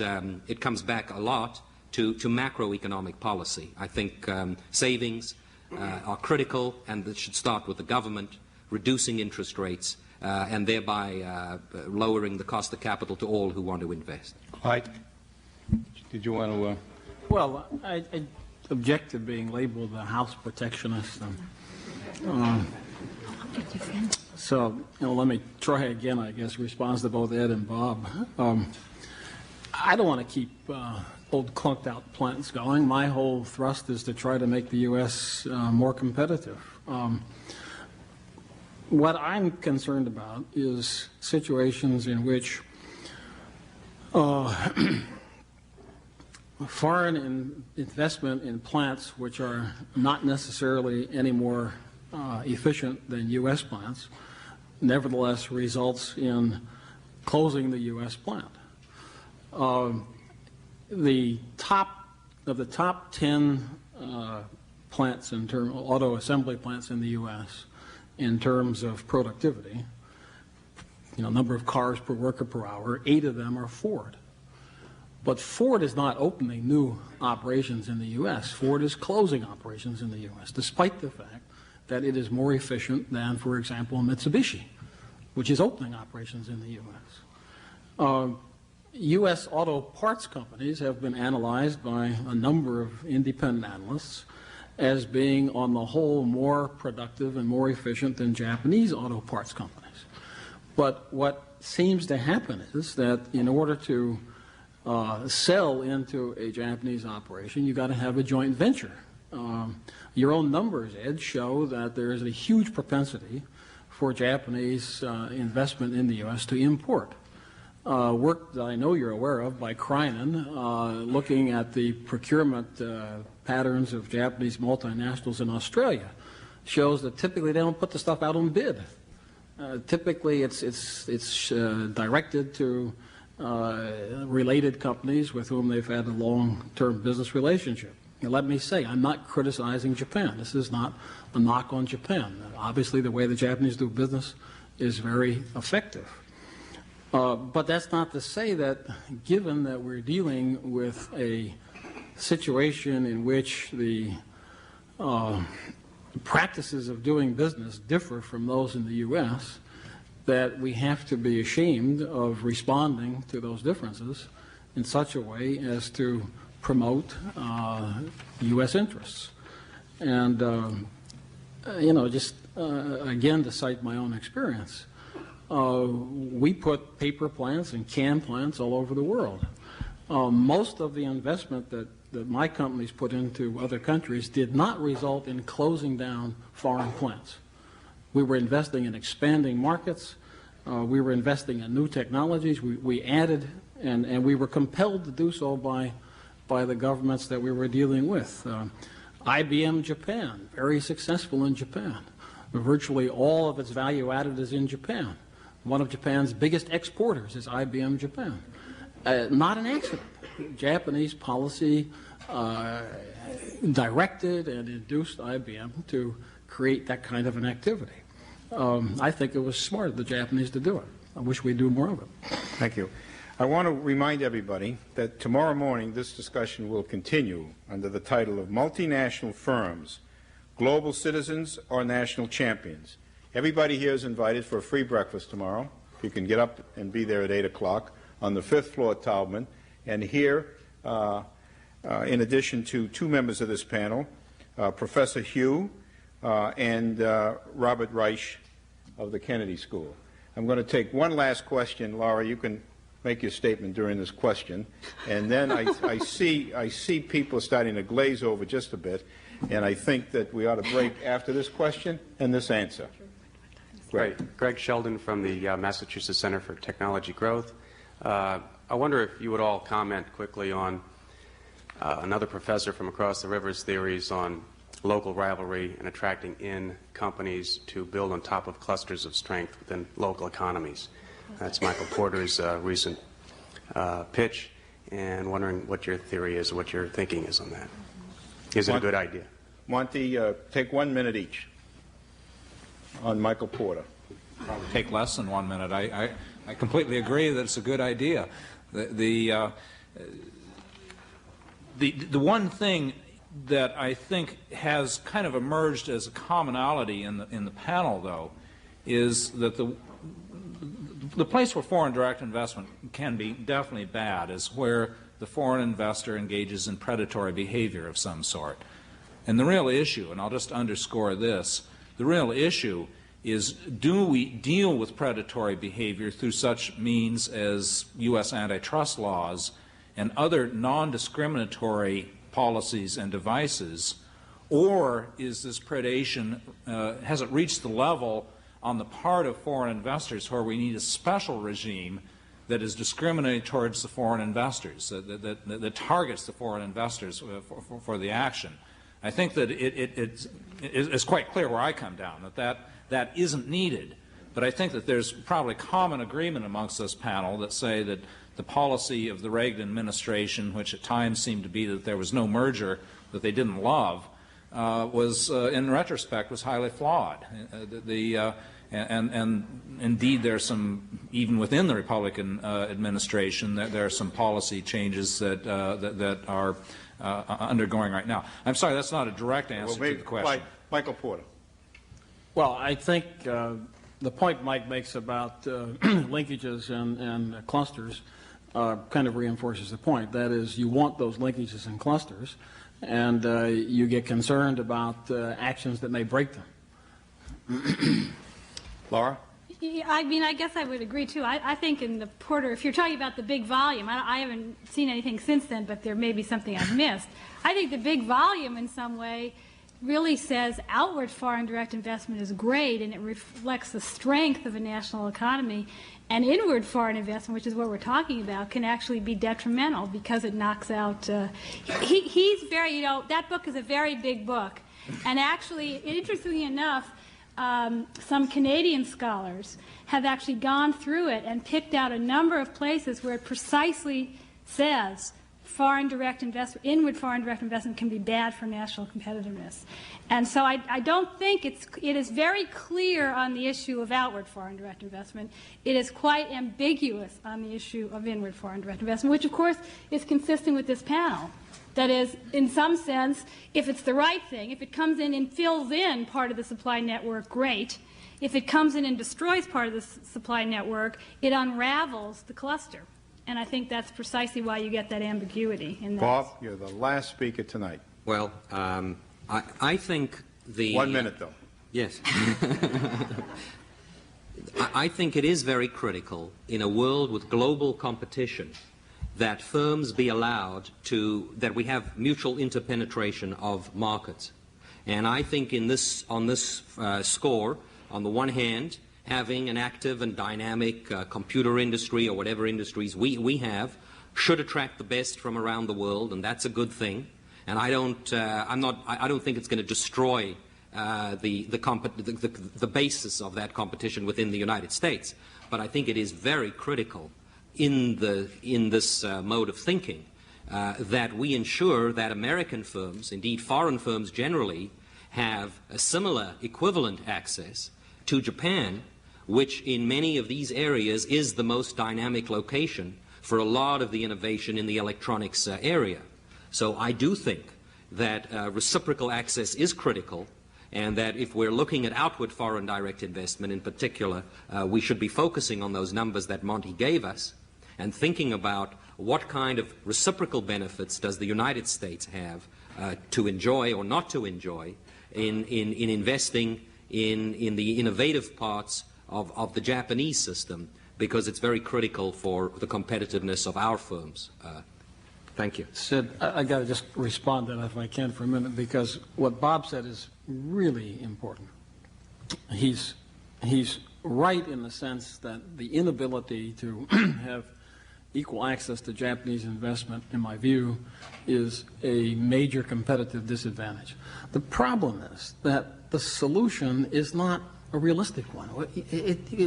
comes back a lot to macroeconomic policy. I think savings are critical, and that should start with the government reducing interest rates and thereby lowering the cost of capital to all who want to invest.
Clyde, did you want to...
Well, I object to being labeled a house protectionist. So, let me try again, I guess, response to both Ed and Bob. I don't want to keep old clunked-out plants going. My whole thrust is to try to make the U.S. more competitive. What I'm concerned about is situations in which foreign investment in plants which are not necessarily any more efficient than U.S. plants nevertheless results in closing the U.S. plant. The top 10 plants in terms of auto assembly plants in the U.S. in terms of productivity, number of cars per worker per hour, 8 of them are Ford. But Ford is not opening new operations in the U.S. Ford is closing operations in the U.S., despite the fact that it is more efficient than, for example, Mitsubishi, which is opening operations in the U.S. U.S. auto parts companies have been analyzed by a number of independent analysts as being, on the whole, more productive and more efficient than Japanese auto parts companies. But what seems to happen is that in order to sell into a Japanese operation, you've got to have a joint venture. Your own numbers, Ed, show that there is a huge propensity for Japanese investment in the U.S. to import. Work that I know you're aware of by Kreinen, looking at the procurement patterns of Japanese multinationals in Australia, shows that typically they don't put the stuff out on bid. Typically it's directed to related companies with whom they've had a long-term business relationship. Now, let me say, I'm not criticizing Japan. This is not a knock on Japan. Obviously, the way the Japanese do business is very effective. But that's not to say that, given that we're dealing with a situation in which the practices of doing business differ from those in the U.S., that we have to be ashamed of responding to those differences in such a way as to promote U.S. interests. And, again, to cite my own experience, we put paper plants and can plants all over the world. Most of the investment that my companies put into other countries did not result in closing down foreign plants. We were investing in expanding markets. We were investing in new technologies. We added, and we were compelled to do so by the governments that we were dealing with. IBM Japan, very successful in Japan. Virtually all of its value added is in Japan. One of Japan's biggest exporters is IBM Japan. Not an accident. Japanese policy directed and induced IBM to create that kind of an activity. I think it was smart of the Japanese to do it. I wish we'd do more of it.
Thank you. I want to remind everybody that tomorrow morning this discussion will continue under the title of Multinational Firms, Global Citizens or National Champions. Everybody here is invited for a free breakfast tomorrow. If you can get up and be there at 8 o'clock on the 5th floor at Taubman. And here, in addition to 2 members of this panel, Professor Hugh and Robert Reich of the Kennedy School. I'm going to take one last question. Laura, you can make your statement during this question. And then I see people starting to glaze over just a bit, and I think that we ought to break after this question and this answer.
Greg Sheldon from the Massachusetts Center for Technology Growth. I wonder if you would all comment quickly on Another professor from across the river's theories on local rivalry and attracting in companies to build on top of clusters of strength within local economies. That's Michael Porter's recent pitch, and wondering what your theory is, what your thinking is on that. Is it a good idea?
Monty, take 1 minute each on Michael Porter.
Probably take less than 1 minute. I completely agree that it's a good idea. The one thing that I think has kind of emerged as a commonality in the panel, though, is that the place where foreign direct investment can be definitely bad is where the foreign investor engages in predatory behavior of some sort. And the real issue, and I'll just underscore this, the real issue is, do we deal with predatory behavior through such means as U.S. antitrust laws and other non-discriminatory policies and devices, or is this predation, has it reached the level on the part of foreign investors where we need a special regime that is discriminating towards the foreign investors, that targets the foreign investors for the action? I think that it's quite clear where I come down, that isn't needed. But I think that there's probably common agreement amongst this panel that say that the policy of the Reagan administration, which at times seemed to be that there was no merger that they didn't love, was, in retrospect, was highly flawed. And indeed, there's some, even within the Republican administration, there are some policy changes that are undergoing right now. I'm sorry, that's not a direct answer to the question.
Michael Porter.
Well, I think the point Mike makes about linkages and clusters kind of reinforces the point. That is, you want those linkages and clusters, and you get concerned about actions that may break them.
Laura?
I mean, I guess I would agree, too. I think in the Porter, if you're talking about the big volume, I haven't seen anything since then, but there may be something I've missed. I think the big volume, in some way, really says outward foreign direct investment is great, and it reflects the strength of a national economy. And inward foreign investment, which is what we're talking about, can actually be detrimental because it knocks out. He's very, that book is a very big book. And actually, interestingly enough, some Canadian scholars have actually gone through it and picked out a number of places where it precisely says foreign direct investment, inward foreign direct investment can be bad for national competitiveness. And so I don't think it is very clear on the issue of outward foreign direct investment. It is quite ambiguous on the issue of inward foreign direct investment, which of course is consistent with this panel. That is, in some sense, if it's the right thing, if it comes in and fills in part of the supply network, great. If it comes in and destroys part of the supply network, it unravels the cluster. And I think that's precisely why you get that ambiguity in that.
Bob, you're the last speaker tonight.
Well, I think the...
1 minute, though.
Yes. I think it is very critical in a world with global competition that firms be allowed to, that we have mutual interpenetration of markets. And I think on this score, on the one hand, having an active and dynamic computer industry or whatever industries we have should attract the best from around the world, and that's a good thing. And I don't think it's going to destroy the basis of that competition within the United States. But I think it is very critical in this mode of thinking that we ensure that American firms, indeed foreign firms generally, have a similar equivalent access to Japan, which in many of these areas is the most dynamic location for a lot of the innovation in the electronics area. So I do think that reciprocal access is critical, and that if we're looking at outward foreign direct investment in particular, we should be focusing on those numbers that Monty gave us and thinking about what kind of reciprocal benefits does the United States have to enjoy or not to enjoy in investing in the innovative parts of the Japanese system, because it's very critical for the competitiveness of our firms. Thank you.
Sid, I got to just respond to that if I can for a minute, because what Bob said is really important. He's right in the sense that the inability to have equal access to Japanese investment, in my view, is a major competitive disadvantage. The problem is that the solution is not a realistic one.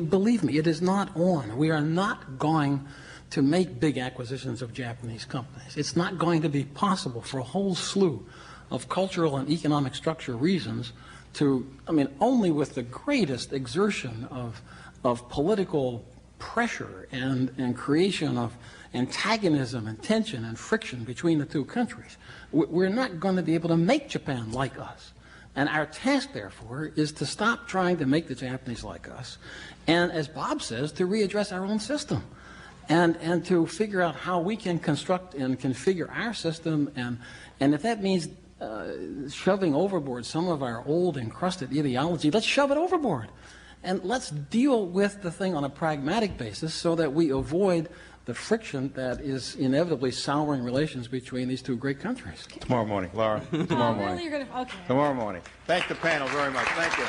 Believe me, it is not on. We are not going to make big acquisitions of Japanese companies. It's not going to be possible for a whole slew of cultural and economic structure reasons to, only with the greatest exertion of political pressure and creation of antagonism and tension and friction between the two countries. We're not going to be able to make Japan like us. And our task, therefore, is to stop trying to make the Japanese like us, and, as Bob says, to readdress our own system, and to figure out how we can construct and configure our system, and if that means shoving overboard some of our old encrusted ideology, let's shove it overboard. And let's deal with the thing on a pragmatic basis so that we avoid the friction that is inevitably souring relations between these two great countries.
Tomorrow morning, Laura. Tomorrow morning.
Really? You're gonna, okay.
Tomorrow morning. Thank the panel very much. Thank you.